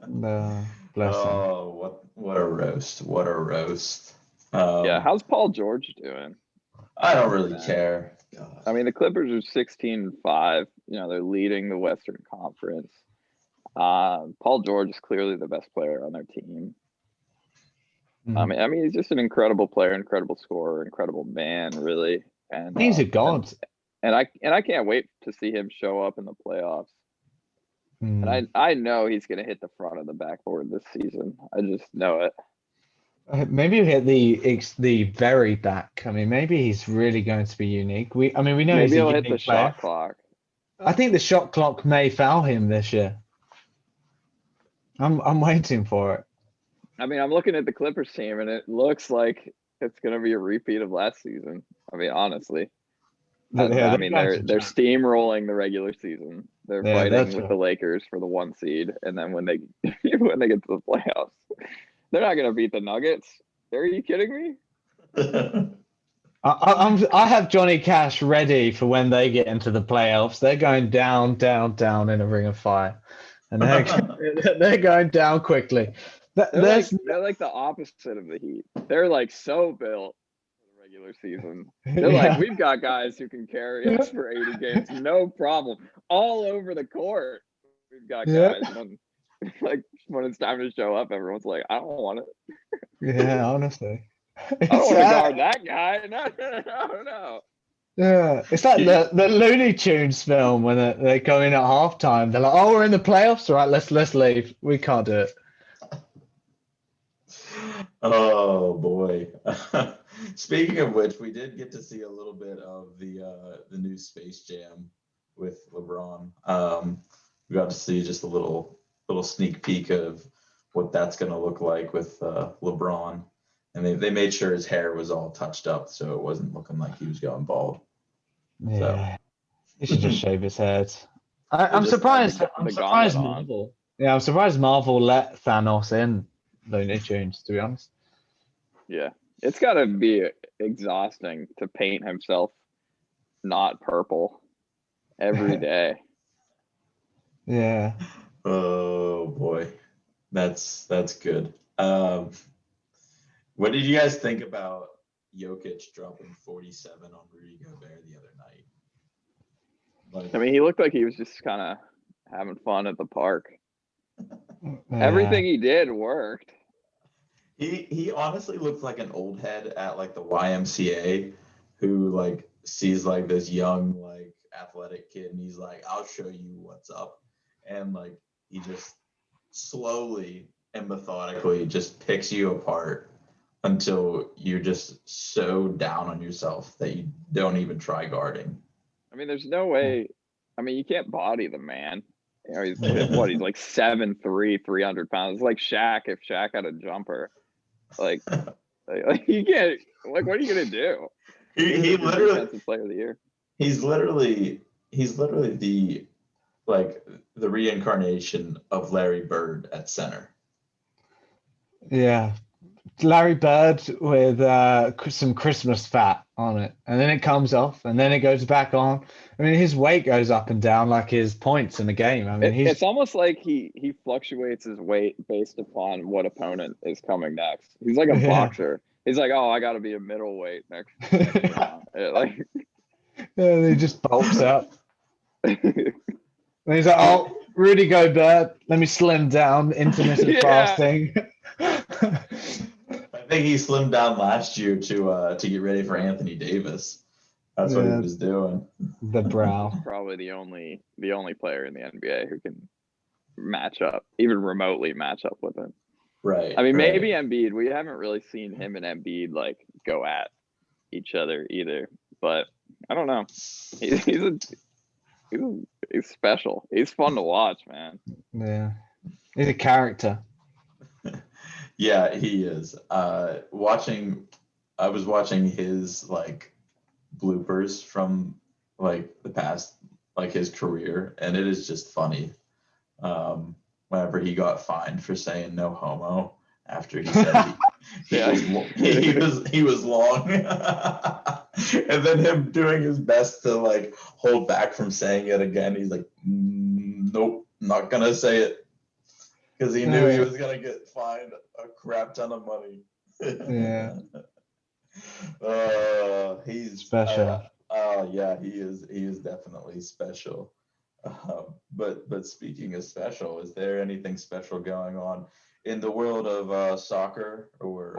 [SPEAKER 3] No. Bless him.
[SPEAKER 1] Oh, what a roast. What a roast.
[SPEAKER 2] Yeah, how's Paul George doing?
[SPEAKER 1] I don't really care. God.
[SPEAKER 2] I mean, the Clippers are 16-5. They're leading the Western Conference. Paul George is clearly the best player on their team. Mm-hmm. I mean, he's just an incredible player, incredible scorer, incredible man, really. And
[SPEAKER 3] he's a god.
[SPEAKER 2] And I can't wait to see him show up in the playoffs. And I know he's going to hit the front of the backboard this season. I just know it.
[SPEAKER 3] Maybe he'll hit the very back. I mean, maybe he's really going to be unique. We know
[SPEAKER 2] maybe
[SPEAKER 3] he's
[SPEAKER 2] he'll
[SPEAKER 3] a
[SPEAKER 2] hit the shot clock.
[SPEAKER 3] I think the shot clock may foul him this year. I'm waiting for it.
[SPEAKER 2] I mean, I'm looking at the Clippers team, and it looks like it's going to be a repeat of last season. I mean, honestly. I mean, they're steamrolling the regular season. They're fighting with the Lakers for the 1 seed, and then when they get to the playoffs, they're not going to beat the Nuggets. Are you kidding me?
[SPEAKER 3] I have Johnny Cash ready for when they get into the playoffs. They're going down, down, down in a ring of fire, and they're going down quickly.
[SPEAKER 2] They're like the opposite of the Heat. They're like so built for the regular season. They're like, we've got guys who can carry us for 80 games, no problem, all over the court. We've got guys. And then, like when it's time to show up, everyone's like, I don't want it.
[SPEAKER 3] Yeah, honestly.
[SPEAKER 2] I don't want to guard that guy. No.
[SPEAKER 3] Yeah, it's like the Looney Tunes film when they go in at halftime. They're like, "Oh, we're in the playoffs, all right? Let's leave. We can't do it."
[SPEAKER 1] Oh boy! Speaking of which, we did get to see a little bit of the new Space Jam with LeBron. We got to see just a little sneak peek of what that's going to look like with LeBron. And they made sure his hair was all touched up so it wasn't looking like he was going bald.
[SPEAKER 3] Yeah, he should just shave his head. I'm surprised. I'm surprised Marvel. Yeah, I'm surprised Marvel let Thanos in Looney Tunes. To be honest.
[SPEAKER 2] Yeah, it's got to be exhausting to paint himself not purple every day.
[SPEAKER 3] Yeah.
[SPEAKER 1] Oh boy, that's good. What did you guys think about Jokic dropping 47 on Rudy Gobert the other night?
[SPEAKER 2] I mean, he looked like he was just kind of having fun at the park.
[SPEAKER 3] Yeah.
[SPEAKER 2] Everything he did worked.
[SPEAKER 1] He honestly looked like an old head at like the YMCA who like sees like this young like athletic kid and he's like, I'll show you what's up. And like he just slowly and methodically just picks you apart until you're just so down on yourself that you don't even try guarding.
[SPEAKER 2] I mean, there's no way. I mean, you can't body the man. You know, he's like 7'3", 300 pounds. It's like Shaq if Shaq had a jumper. Like you can't. Like, what are you gonna do?
[SPEAKER 1] He literally
[SPEAKER 2] defensive player of the year.
[SPEAKER 1] He's literally the reincarnation of Larry Bird at center.
[SPEAKER 3] Yeah. Larry Bird with some Christmas fat on it, and then it comes off, and then it goes back on. I mean, his weight goes up and down like his points in the game. I mean,
[SPEAKER 2] it's almost like he fluctuates his weight based upon what opponent is coming next. He's like a boxer. He's like, oh, I got to be a middleweight next round. Like,
[SPEAKER 3] yeah, he just bulks up. And he's like, oh, Rudy Gobert, let me slim down, intermittent fasting.
[SPEAKER 1] I think he slimmed down last year to get ready for Anthony Davis. That's what he was doing.
[SPEAKER 3] The brow.
[SPEAKER 2] Probably the only player in the NBA who can match up, even remotely match up with him.
[SPEAKER 1] Right.
[SPEAKER 2] I mean, maybe Embiid. We haven't really seen him and Embiid like go at each other either. But I don't know. He's special. He's fun to watch, man.
[SPEAKER 3] Yeah, he's a character.
[SPEAKER 1] Yeah, he is. I was watching his like bloopers from like the past, like his career, and it is just funny. Whenever he got fined for saying no homo after he said he was long, and then him doing his best to like hold back from saying it again. He's like, nope, not gonna say it. Because he knew he was gonna get fined a crap ton of money.
[SPEAKER 3] Yeah.
[SPEAKER 1] He's
[SPEAKER 3] special.
[SPEAKER 1] Yeah, he is definitely special. But speaking of special, is there anything special going on in the world of soccer or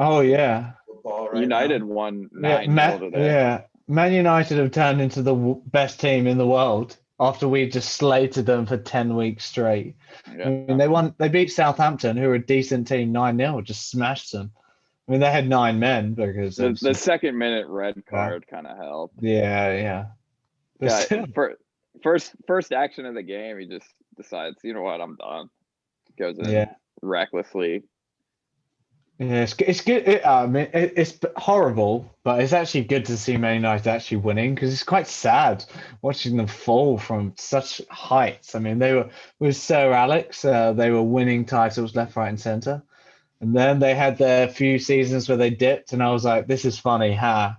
[SPEAKER 1] football right
[SPEAKER 2] United
[SPEAKER 1] now?
[SPEAKER 2] won 9-0 today.
[SPEAKER 3] Yeah, Man United have turned into the best team in the world after we just slated them for 10 weeks straight.
[SPEAKER 2] Yeah.
[SPEAKER 3] I mean, they beat Southampton, who are a decent team, 9-0, just smashed them. I mean, they had 9 men because
[SPEAKER 2] the second minute red card kind of helped.
[SPEAKER 3] Yeah.
[SPEAKER 2] First action of the game, he just decides, you know what, I'm done. Goes in recklessly.
[SPEAKER 3] Yeah, it's good. I mean, it's horrible, but it's actually good to see Man United actually winning because it's quite sad watching them fall from such heights. I mean, they were with Sir Alex, they were winning titles left, right, and centre, and then they had their few seasons where they dipped, and I was like, "This is funny, ha."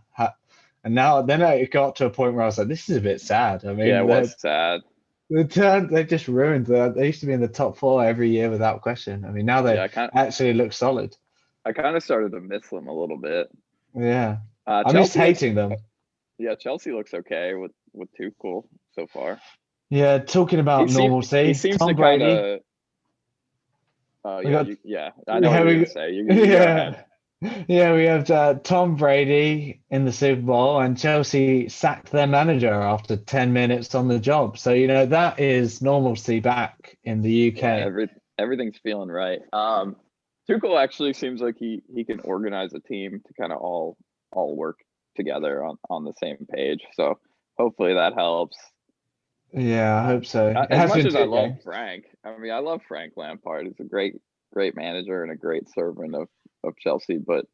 [SPEAKER 3] And then it got to a point where I was like, "This is a bit sad." I mean,
[SPEAKER 2] yeah, it was sad.
[SPEAKER 3] They just ruined that. They used to be in the top 4 every year without question. I mean, now
[SPEAKER 2] Yeah,
[SPEAKER 3] they actually look solid.
[SPEAKER 2] I kind of started to miss them a little bit.
[SPEAKER 3] Yeah, I miss
[SPEAKER 2] Chelsea looks,
[SPEAKER 3] hating them.
[SPEAKER 2] yeah, Chelsea looks okay with Tuchel so far.
[SPEAKER 3] Yeah, talking about
[SPEAKER 2] He
[SPEAKER 3] normalcy,
[SPEAKER 2] seems
[SPEAKER 3] Tom
[SPEAKER 2] to kind
[SPEAKER 3] Brady.
[SPEAKER 2] of. Oh
[SPEAKER 3] We
[SPEAKER 2] yeah,
[SPEAKER 3] got
[SPEAKER 2] yeah. I know what you're gonna say. You go
[SPEAKER 3] yeah.
[SPEAKER 2] ahead.
[SPEAKER 3] Yeah, we have Tom Brady in the Super Bowl, and Chelsea sacked their manager after 10 minutes on the job. So, that is normalcy back in the
[SPEAKER 2] Yeah,
[SPEAKER 3] UK.
[SPEAKER 2] everything's feeling right. Tuchel actually seems like he can organize a team to kind of all work together on the same page. So hopefully that helps.
[SPEAKER 3] Yeah, I hope so. It
[SPEAKER 2] As
[SPEAKER 3] has
[SPEAKER 2] much
[SPEAKER 3] been
[SPEAKER 2] as I
[SPEAKER 3] 2
[SPEAKER 2] love
[SPEAKER 3] games.
[SPEAKER 2] Frank, I mean, I love Frank Lampard. He's a great manager and a great servant of Chelsea. But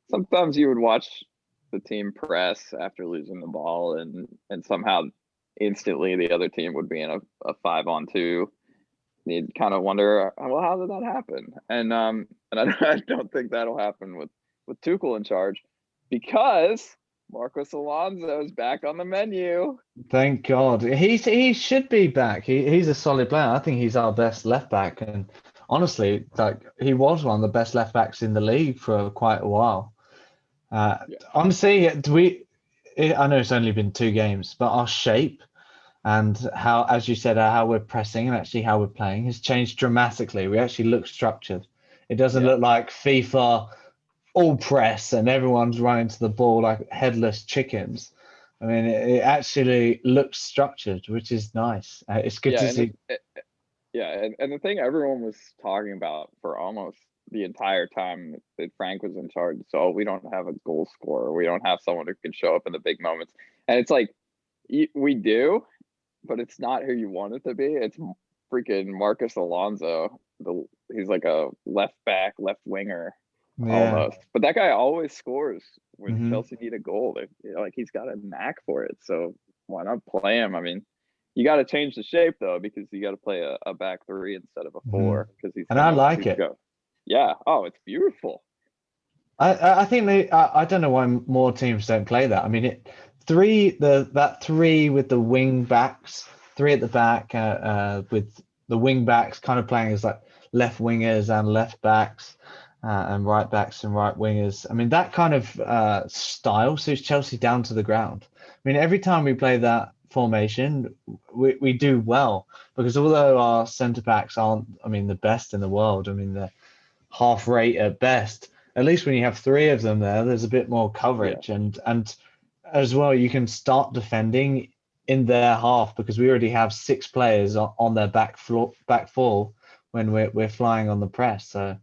[SPEAKER 2] sometimes you would watch the team press after losing the ball, and somehow instantly the other team would be in a 5-on-2. You'd kind of wonder, well, how did that happen? And I don't think that'll happen with Tuchel in charge, because Marcos Alonso is back on the menu.
[SPEAKER 3] Thank God. He should be back. He's a solid player. I think he's our best left back. And honestly, like he was one of the best left backs in the league for quite a while.
[SPEAKER 2] Yeah.
[SPEAKER 3] I'm seeing it. I know it's only been 2 games, but our shape and how, as you said, how we're pressing and actually how we're playing has changed dramatically. We actually look structured. It doesn't
[SPEAKER 2] Yeah.
[SPEAKER 3] look like FIFA all press and everyone's running to the ball like headless chickens. I mean, it actually looks structured, which is nice. It's good
[SPEAKER 2] Yeah,
[SPEAKER 3] to
[SPEAKER 2] and
[SPEAKER 3] see.
[SPEAKER 2] and the thing everyone was talking about for almost the entire time that Frank was in charge. So we don't have a goal scorer. We don't have someone who can show up in the big moments. And it's like we do, but it's not who you want it to be. It's freaking Marcus Alonso. He's like a left back, left winger
[SPEAKER 3] Yeah.
[SPEAKER 2] almost. But that guy always scores when
[SPEAKER 3] Hmm.
[SPEAKER 2] Chelsea need a goal. Like he's got a knack for it. So why not play him? I mean, you got to change the shape though, because you got to play a back 3 instead of a
[SPEAKER 3] Hmm.
[SPEAKER 2] 4, because
[SPEAKER 3] And I like it.
[SPEAKER 2] go. Yeah. Oh, it's beautiful.
[SPEAKER 3] I think I don't know why more teams don't play that. I mean, that 3 with the wing backs, 3 at the back, with the wing backs kind of playing as like left wingers and left backs, and right backs and right wingers. I mean, that kind of style suits Chelsea down to the ground. I mean, every time we play that formation, we do well, because although our centre backs aren't, I mean, the best in the world. I mean, they're half rate at best. At least when you have 3 of them there's a bit more
[SPEAKER 2] Yeah.
[SPEAKER 3] coverage, and as well you can start defending in their half, because we already have 6 players on their back 4 when we're flying on the press. So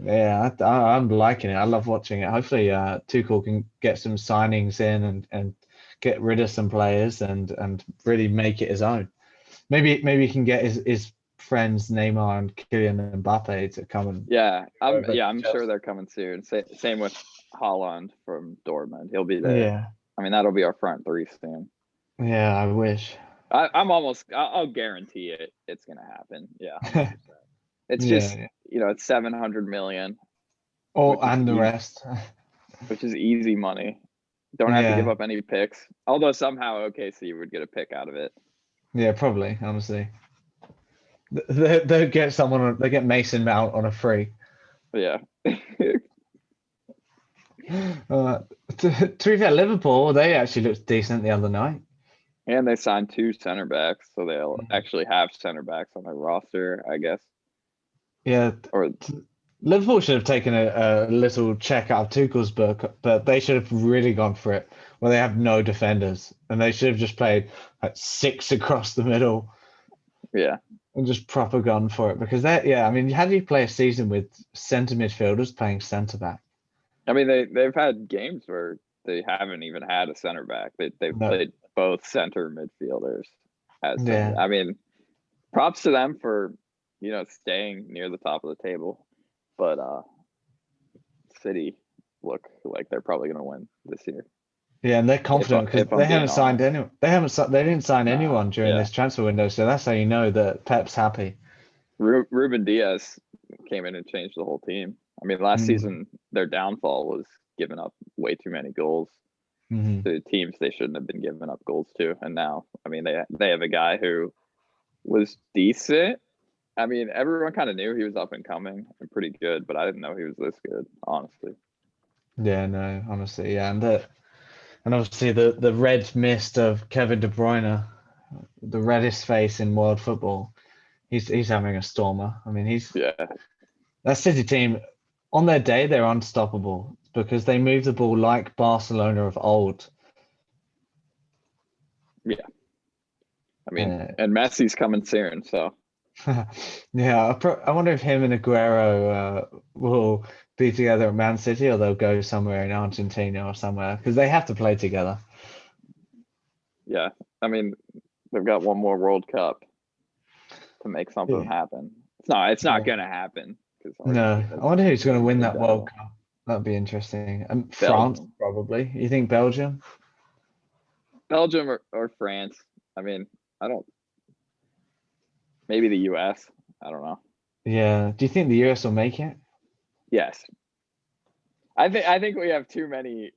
[SPEAKER 3] yeah, I'm liking it. I love watching it. Hopefully, Tuchel can get some signings in and get rid of some players and really make it his own. Maybe he can get his friends Neymar and Kylian Mbappe to come and
[SPEAKER 2] Yeah.
[SPEAKER 3] over to
[SPEAKER 2] I'm sure
[SPEAKER 3] Chelsea.
[SPEAKER 2] they're coming soon. Same with Holland from Dortmund. He'll be there.
[SPEAKER 3] Yeah,
[SPEAKER 2] I mean, that'll be our front 3 soon.
[SPEAKER 3] yeah, I wish.
[SPEAKER 2] I'll guarantee it. It's going to happen. Yeah. 100%. It's just,
[SPEAKER 3] Yeah,
[SPEAKER 2] it's 700 million,
[SPEAKER 3] oh,
[SPEAKER 2] which is
[SPEAKER 3] and the
[SPEAKER 2] easy,
[SPEAKER 3] rest.
[SPEAKER 2] easy money. Don't have to give
[SPEAKER 3] Yeah,
[SPEAKER 2] up any picks. Although somehow OKC would get a pick out of it.
[SPEAKER 3] yeah, probably. Honestly, they get someone. They get Mason Mount on a free.
[SPEAKER 2] Yeah.
[SPEAKER 3] Uh, to be fair, Liverpool, they actually looked decent the other night.
[SPEAKER 2] And they signed 2 center backs, so they'll actually have center backs on their roster, I guess.
[SPEAKER 3] Yeah,
[SPEAKER 2] Or
[SPEAKER 3] Liverpool should have taken a little check out of Tuchel's book, but they should have really gone for it. Where they have no defenders, and they should have just played like 6 across the middle
[SPEAKER 2] yeah.
[SPEAKER 3] and just proper gone for it. Because I mean, how do you play a season with centre midfielders playing centre back?
[SPEAKER 2] I mean, they've had games where they haven't even had a center back. They've
[SPEAKER 3] No,
[SPEAKER 2] played both center midfielders as center.
[SPEAKER 3] yeah.
[SPEAKER 2] I mean, props to them for, staying near the top of the table. But City look like they're probably going to win this year.
[SPEAKER 3] Yeah, and they're confident because
[SPEAKER 2] If I'm
[SPEAKER 3] they
[SPEAKER 2] being
[SPEAKER 3] haven't signed
[SPEAKER 2] honest.
[SPEAKER 3] anyone. They didn't sign
[SPEAKER 2] Nah,
[SPEAKER 3] anyone during
[SPEAKER 2] yeah.
[SPEAKER 3] this transfer window, so that's how you know that Pep's happy.
[SPEAKER 2] Ruben Diaz came in and changed the whole team. I mean, last
[SPEAKER 3] Mm.
[SPEAKER 2] season their downfall was giving up way too many goals.
[SPEAKER 3] Hmm.
[SPEAKER 2] to teams they shouldn't have been giving up goals to. And now, I mean, they have a guy who was decent. I mean, everyone kind of knew he was up and coming and pretty good, but I didn't know he was this good, honestly.
[SPEAKER 3] Yeah, no, honestly, yeah, and obviously the red mist of Kevin De Bruyne, the reddest face in world football. He's having a stormer. I mean,
[SPEAKER 2] Yeah,
[SPEAKER 3] that City team on their day they're unstoppable because they move the ball like Barcelona of old.
[SPEAKER 2] yeah. I mean,
[SPEAKER 3] Uh,
[SPEAKER 2] and Messi's coming soon, so
[SPEAKER 3] yeah, I wonder if him and Aguero will be together at Man City or they'll go somewhere in Argentina or somewhere because they have to play together.
[SPEAKER 2] yeah. I mean, they've got one more World Cup to make something
[SPEAKER 3] Yeah.
[SPEAKER 2] happen. It's not
[SPEAKER 3] Yeah.
[SPEAKER 2] gonna happen because
[SPEAKER 3] No,
[SPEAKER 2] Argentina's
[SPEAKER 3] I wonder who's going to win
[SPEAKER 2] in
[SPEAKER 3] that World
[SPEAKER 2] general.
[SPEAKER 3] Cup. That'd be interesting. France,
[SPEAKER 2] Belgium,
[SPEAKER 3] probably. You think Belgium?
[SPEAKER 2] Belgium or France. I mean, I don't. Maybe the U.S. I don't know.
[SPEAKER 3] Yeah. Do you think the US will make it?
[SPEAKER 2] Yes, I think we have too many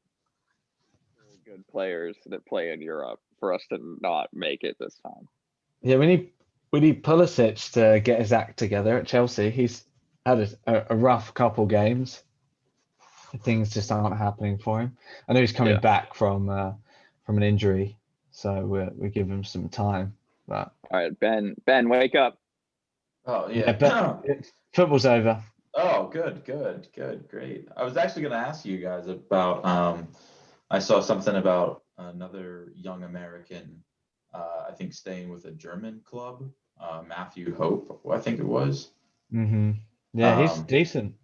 [SPEAKER 2] good players that play in Europe for us to not make it this time.
[SPEAKER 3] Yeah, we need Pulisic to get his act together at Chelsea. He's had a rough couple games. Things just aren't happening for him. I know he's coming
[SPEAKER 2] Yeah.
[SPEAKER 3] back from an injury, so we give him some time. But
[SPEAKER 2] All right, Ben, wake up.
[SPEAKER 1] Oh
[SPEAKER 3] yeah,
[SPEAKER 1] yeah.
[SPEAKER 3] but football's over.
[SPEAKER 1] Oh, good, great. I was actually going to ask you guys about. I saw something about another young American. I think staying with a German club, Matthew Hope, I think it was.
[SPEAKER 3] Yeah, he's
[SPEAKER 1] Um,
[SPEAKER 3] decent.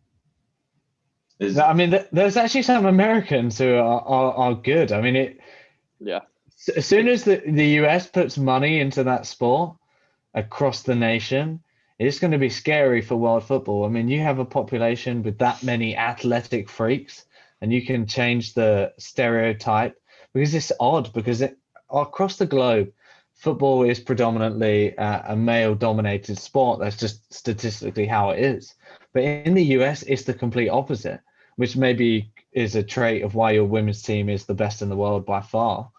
[SPEAKER 3] No,
[SPEAKER 1] is
[SPEAKER 3] I mean, there's actually some Americans who are good. I mean,
[SPEAKER 2] Yeah,
[SPEAKER 3] as soon as the US puts money into that sport across the nation, it's going to be scary for world football. I mean, you have a population with that many athletic freaks, and you can change the stereotype because it's odd because across the globe, football is predominantly a male-dominated sport. That's just statistically how it is. But in the US, it's the complete opposite, which maybe is a trait of why your women's team is the best in the world by far.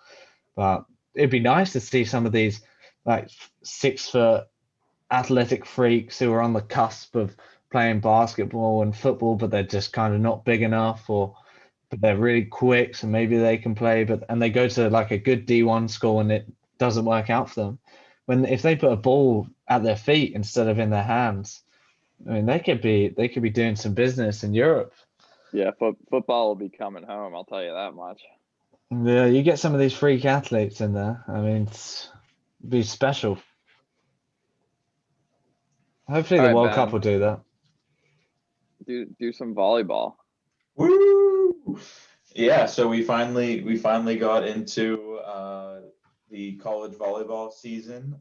[SPEAKER 3] But it'd be nice to see some of these like 6 foot athletic freaks who are on the cusp of playing basketball and football, but they're just kind of not big enough, or but they're really quick, so maybe they can play. But and they go to like a good D1 school and it doesn't work out for them. When if they put a ball at their feet instead of in their hands, I mean they could be doing some business in Europe.
[SPEAKER 2] yeah. Football will be coming home. I'll tell you that much.
[SPEAKER 3] Yeah, you get some of these freak athletes in there. I mean, it'd be special. Hopefully,
[SPEAKER 2] All
[SPEAKER 3] the
[SPEAKER 2] right,
[SPEAKER 3] World Cup will
[SPEAKER 2] Ben,
[SPEAKER 3] do that.
[SPEAKER 2] do some volleyball.
[SPEAKER 1] woo! Yeah, so we finally got into the college volleyball season.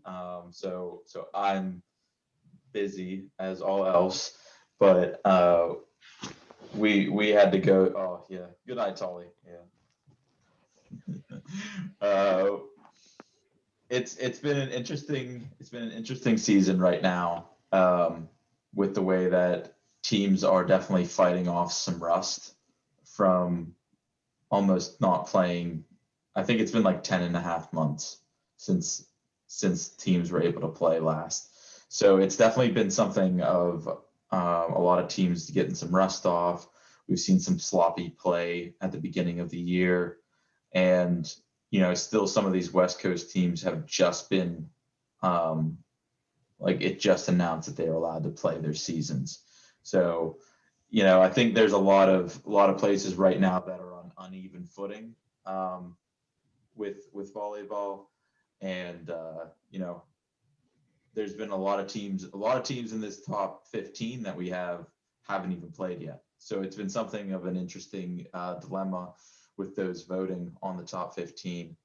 [SPEAKER 1] So I'm busy as all else, but we had to go. Oh yeah, good night, Tolly. Yeah. uh, it's been an interesting season right now, with the way that teams are definitely fighting off some rust from almost not playing. I think it's been like 10 and a half months since teams were able to play last. So it's definitely been something of a lot of teams getting some rust off. We've seen some sloppy play at the beginning of the year. And, still some of these West Coast teams have just been, like it just announced that they're allowed to play their seasons. So, I think there's a lot of places right now that are on uneven footing, with volleyball, and there's been a lot of teams in this top 15 that we haven't even played yet. So it's been something of an interesting dilemma with those voting on the top 15.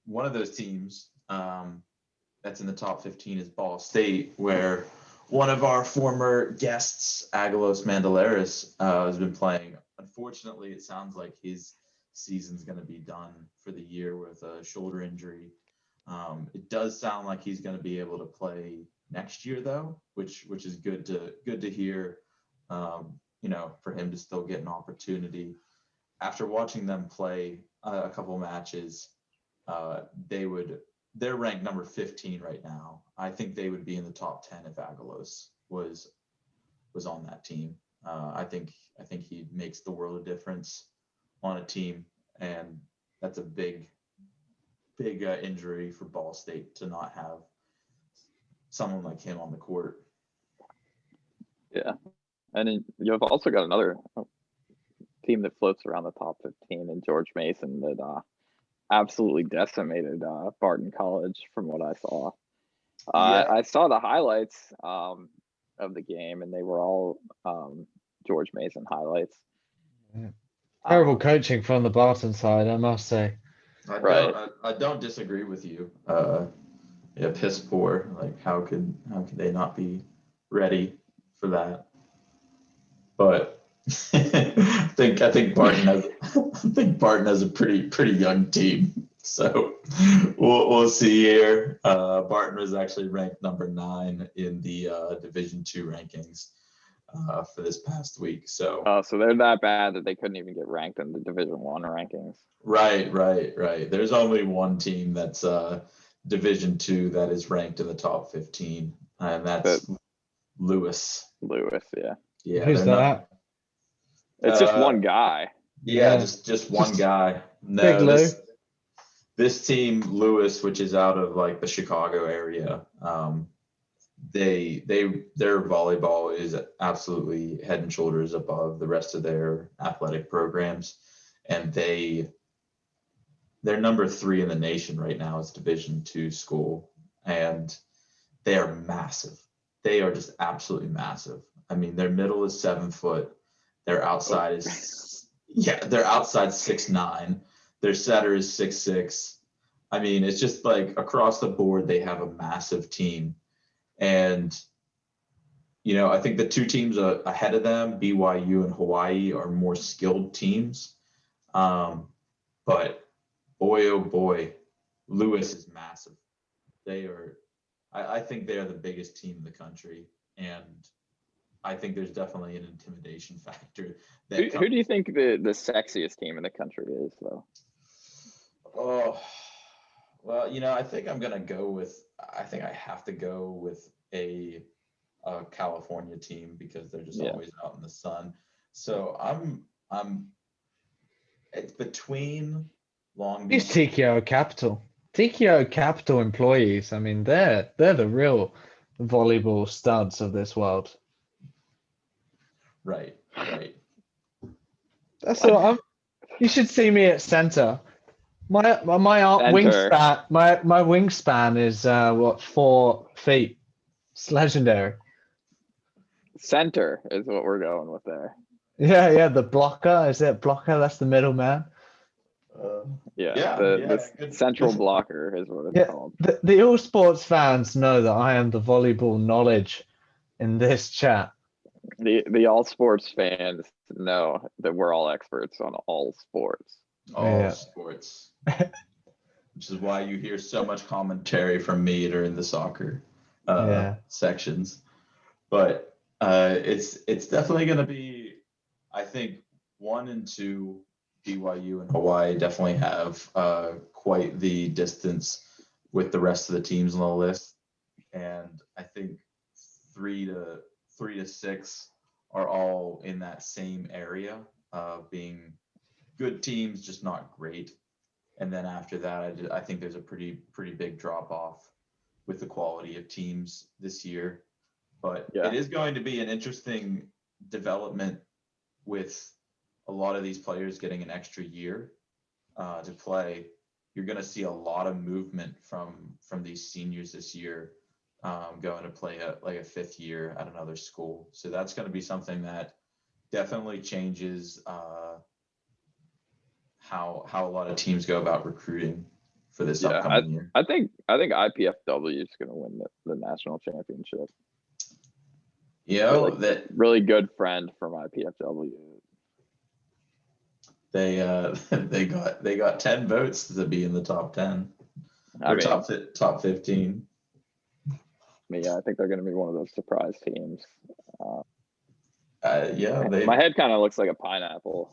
[SPEAKER 1] One of those teams, that's in the top 15 is Ball State, where one of our former guests, Agalos Mandalaris, has been playing. Unfortunately, it sounds like his season's going to be done for the year with a shoulder injury. It does sound like he's going to be able to play next year, though, which is good to hear. For him to still get an opportunity. After watching them play a couple matches, they're ranked number 15 right now. I think they would be in the top 10 if Agalos was on that team. I think he makes the world of difference on a team, and that's a big injury for Ball State to not have someone like him on the court.
[SPEAKER 2] Yeah, and then you've also got another team that floats around the top 15 in George Mason that absolutely decimated Barton College from what I saw. I saw the highlights of the game, and they were all George Mason highlights.
[SPEAKER 3] Yeah. Terrible coaching from the Barton side, I must say.
[SPEAKER 1] I don't disagree with you. Yeah, piss poor. Like how could they not be ready for that? But I think Barton has a pretty young team. So we'll see here. Barton was actually ranked number 9 in the Division II rankings for this past week. So
[SPEAKER 2] so they're that bad that they couldn't even get ranked in the Division I rankings.
[SPEAKER 1] Right. There's only one team that's Division II that is ranked in the top 15, and that's Lewis.
[SPEAKER 2] Yeah.
[SPEAKER 1] Yeah.
[SPEAKER 3] Who's that?
[SPEAKER 2] It's just one guy.
[SPEAKER 1] Yeah, just one guy. No,
[SPEAKER 3] Big Lou.
[SPEAKER 1] This team, Lewis, which is out of like the Chicago area, their volleyball is absolutely head and shoulders above the rest of their athletic programs, and they're number 3 in the nation right now as Division II school, and they are massive. They are just absolutely massive. I mean, their middle is 7 foot. Their outside is 6'9". Their setter is 6'6". I mean, it's just like across the board, they have a massive team. And, I think the 2 teams ahead of them, BYU and Hawaii, are more skilled teams. But boy, oh boy, Lewis is massive. They are, I think they are the biggest team in the country. And I think there's definitely an intimidation factor.
[SPEAKER 2] Who do you think the sexiest team in the country is, though?
[SPEAKER 1] Oh, well, I think I have to go with a California team because they're just always out in the sun. So it's between Long Beach.
[SPEAKER 3] It's TKO Capital. TKO Capital employees. I mean, they're the real volleyball studs of this world.
[SPEAKER 1] Right.
[SPEAKER 3] That's all. You should see me at center. My wingspan. My wingspan is 4 feet. It's legendary.
[SPEAKER 2] Center is what we're going with there.
[SPEAKER 3] Yeah. The blocker, is it blocker? That's the middleman.
[SPEAKER 2] The central blocker is what it's called.
[SPEAKER 3] The all sports fans know that I am the volleyball knowledge in this chat.
[SPEAKER 2] The all sports fans know that we're all experts on all sports.
[SPEAKER 1] Sports. Which is why you hear so much commentary from me during the soccer sections. But it's definitely going to be, I think, 1 and 2, BYU and Hawaii definitely have quite the distance with the rest of the teams on the list. And I think 3 to 6 are all in that same area of being good teams, just not great. And then after that, I think there's a pretty big drop off with the quality of teams this year. But it is going to be an interesting development with a lot of these players getting an extra year to play. You're going to see a lot of movement from these seniors this year going to play a 5th year at another school. So that's going to be something that definitely changes how a lot of teams go about recruiting for this upcoming year.
[SPEAKER 2] I think IPFW is going to win the national championship. Really good friend from IPFW.
[SPEAKER 1] They got 10 votes to be in the top 10 or top 15.
[SPEAKER 2] Yeah, I think they're going to be one of those surprise teams.
[SPEAKER 1] My
[SPEAKER 2] head kind of looks like a pineapple.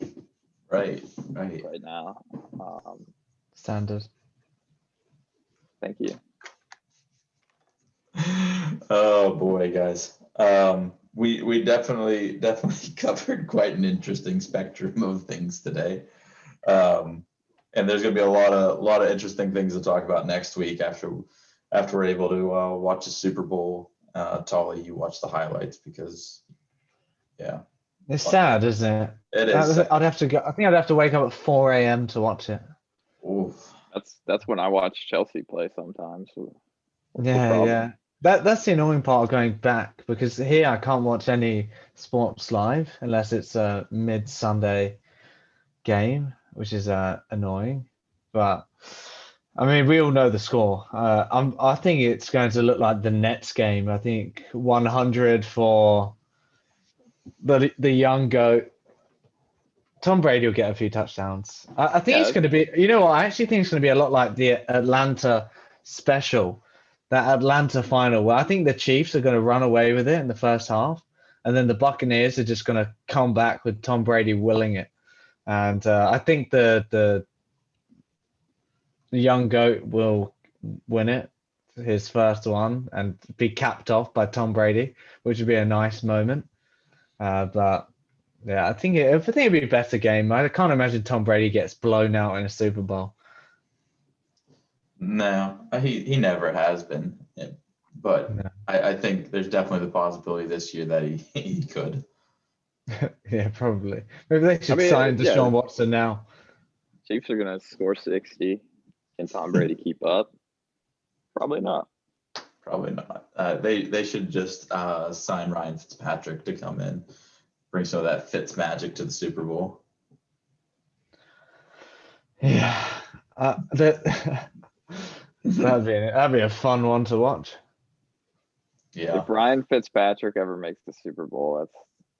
[SPEAKER 1] Right.
[SPEAKER 2] right now.
[SPEAKER 3] Standard.
[SPEAKER 2] Thank you.
[SPEAKER 1] Oh boy, guys. We definitely covered quite an interesting spectrum of things today. And there's going to be a lot of interesting things to talk about next week after we're able to watch the Super Bowl. Tolly, you watch the highlights because, yeah,
[SPEAKER 3] It's sad, isn't it?
[SPEAKER 1] it is.
[SPEAKER 3] I'd have to go. I think I'd have to wake up at 4 a.m. to watch it.
[SPEAKER 1] Oof.
[SPEAKER 2] That's when I watch Chelsea play sometimes. What's the
[SPEAKER 3] Yeah,
[SPEAKER 2] problem?
[SPEAKER 3] yeah. That's the annoying part of going back, because here I can't watch any sports live unless it's a mid-Sunday game, which is annoying. But I mean, we all know the score. I think it's going to look like the Nets game. I think 100 for the young goat. Tom Brady will get a few touchdowns. I think it's
[SPEAKER 2] Yeah.
[SPEAKER 3] going to be. You know what? I actually think it's going to be a lot like the Atlanta special, that Atlanta final, where I think the Chiefs are going to run away with it in the first half, and then the Buccaneers are just going to come back with Tom Brady willing it. And I think the young goat will win it, his first one, and be capped off by Tom Brady, which would be a nice moment. But yeah, I think it'd be a better game. I can't imagine Tom Brady gets blown out in a Super Bowl.
[SPEAKER 1] No, he never has been. But
[SPEAKER 3] No.
[SPEAKER 1] I think there's definitely the possibility this year that he could.
[SPEAKER 3] Yeah, probably. Maybe they should
[SPEAKER 2] mean,
[SPEAKER 3] sign
[SPEAKER 2] yeah.
[SPEAKER 3] Deshaun Watson now.
[SPEAKER 2] Chiefs are gonna score 60. Can Tom Brady keep up? Probably not.
[SPEAKER 1] Probably not. They should just sign Ryan Fitzpatrick to come in, bring some of that Fitz magic to the Super Bowl.
[SPEAKER 3] Yeah, that'd be a fun one to watch.
[SPEAKER 1] Yeah.
[SPEAKER 2] If Ryan Fitzpatrick ever makes the Super Bowl, that's.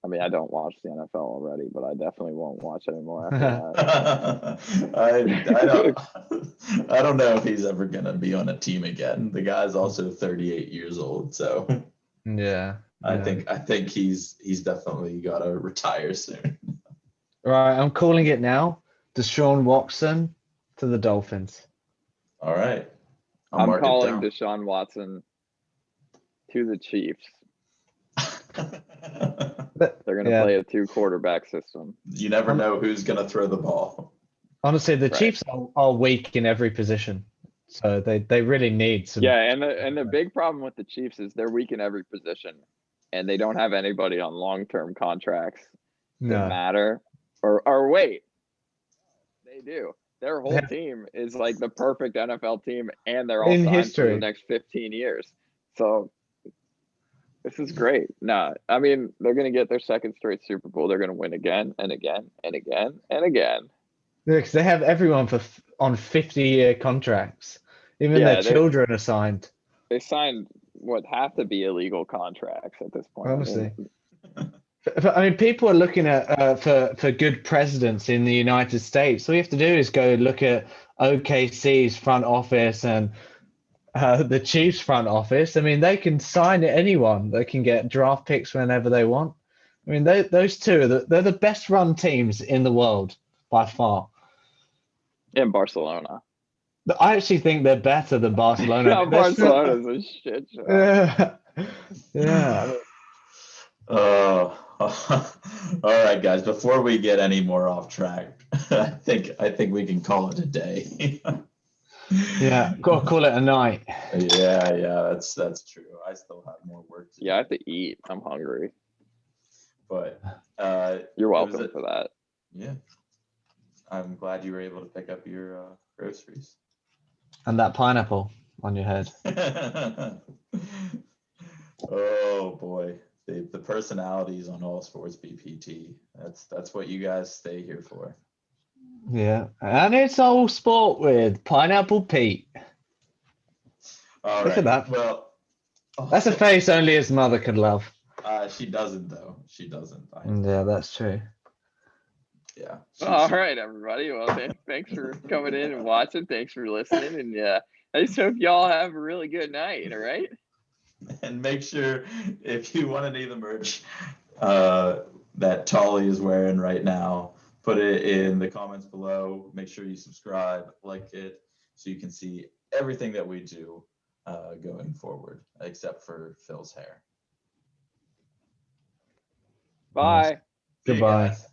[SPEAKER 2] I mean, I don't watch the NFL already, but I definitely won't watch anymore after that.
[SPEAKER 1] I don't know if he's ever gonna be on a team again. The guy's also 38 years old, so
[SPEAKER 3] Yeah.
[SPEAKER 1] I think he's definitely gotta retire soon.
[SPEAKER 3] Right, I'm calling it now. Deshaun Watson to the Dolphins.
[SPEAKER 1] All right. I'll
[SPEAKER 2] I'm
[SPEAKER 1] mark it
[SPEAKER 2] calling
[SPEAKER 1] down.
[SPEAKER 2] Deshaun Watson to the Chiefs. They're going to play a 2-quarterback system.
[SPEAKER 1] You never know who's going to throw the ball.
[SPEAKER 3] Honestly, the
[SPEAKER 2] Right.
[SPEAKER 3] Chiefs are weak in every position, so they really need some.
[SPEAKER 2] Yeah, and the big problem with the Chiefs is they're weak in every position, and they don't have anybody on long-term contracts that matter. Or wait, they do. Their whole team is like the perfect NFL team, and they're all
[SPEAKER 3] In
[SPEAKER 2] signed
[SPEAKER 3] history.
[SPEAKER 2] for the next 15 years. So this is great. No, I mean, they're going to get their second straight Super Bowl. They're going to win again and again and again and again.
[SPEAKER 3] Because they have everyone on 50-year contracts. Even their children are signed.
[SPEAKER 2] They signed what have to be illegal contracts at this point.
[SPEAKER 3] Honestly. I mean, people are looking at for good presidents in the United States. All you have to do is go look at OKC's front office and the Chiefs front office. I mean, they can sign anyone. They can get draft picks whenever they want. I mean, those two they're the best run teams in the world by far.
[SPEAKER 2] In Barcelona.
[SPEAKER 3] I actually think they're better than Barcelona.
[SPEAKER 2] No, Barcelona's a shit show.
[SPEAKER 3] Yeah.
[SPEAKER 1] All right, guys. Before we get any more off track, I think we can call it a day.
[SPEAKER 3] Yeah, gotta call it a night.
[SPEAKER 1] Yeah, that's true. I still have more work to do.
[SPEAKER 2] Yeah, I have to eat. I'm hungry.
[SPEAKER 1] But
[SPEAKER 2] you're welcome for that.
[SPEAKER 1] Yeah. I'm glad you were able to pick up your groceries.
[SPEAKER 3] And that pineapple on your head.
[SPEAKER 1] Oh boy. The personalities on All Sports BPT. That's what you guys stay here for.
[SPEAKER 3] Yeah. And it's All Sport with Pineapple Pete.
[SPEAKER 1] All
[SPEAKER 3] Look
[SPEAKER 1] right.
[SPEAKER 3] at that.
[SPEAKER 1] Well,
[SPEAKER 3] that's a face only his mother could love.
[SPEAKER 1] She doesn't though. She doesn't.
[SPEAKER 3] Yeah, that's true.
[SPEAKER 1] Yeah.
[SPEAKER 2] All right, everybody. Well, thanks for coming in and watching. Thanks for listening. And I just hope y'all have a really good night. All right.
[SPEAKER 1] And make sure if you want any of the merch that Tolly is wearing right now, put it in the comments below. Make sure you subscribe, like it, so you can see everything that we do going forward, except for Phil's hair.
[SPEAKER 2] Bye.
[SPEAKER 1] See you
[SPEAKER 3] Goodbye.
[SPEAKER 1] guys.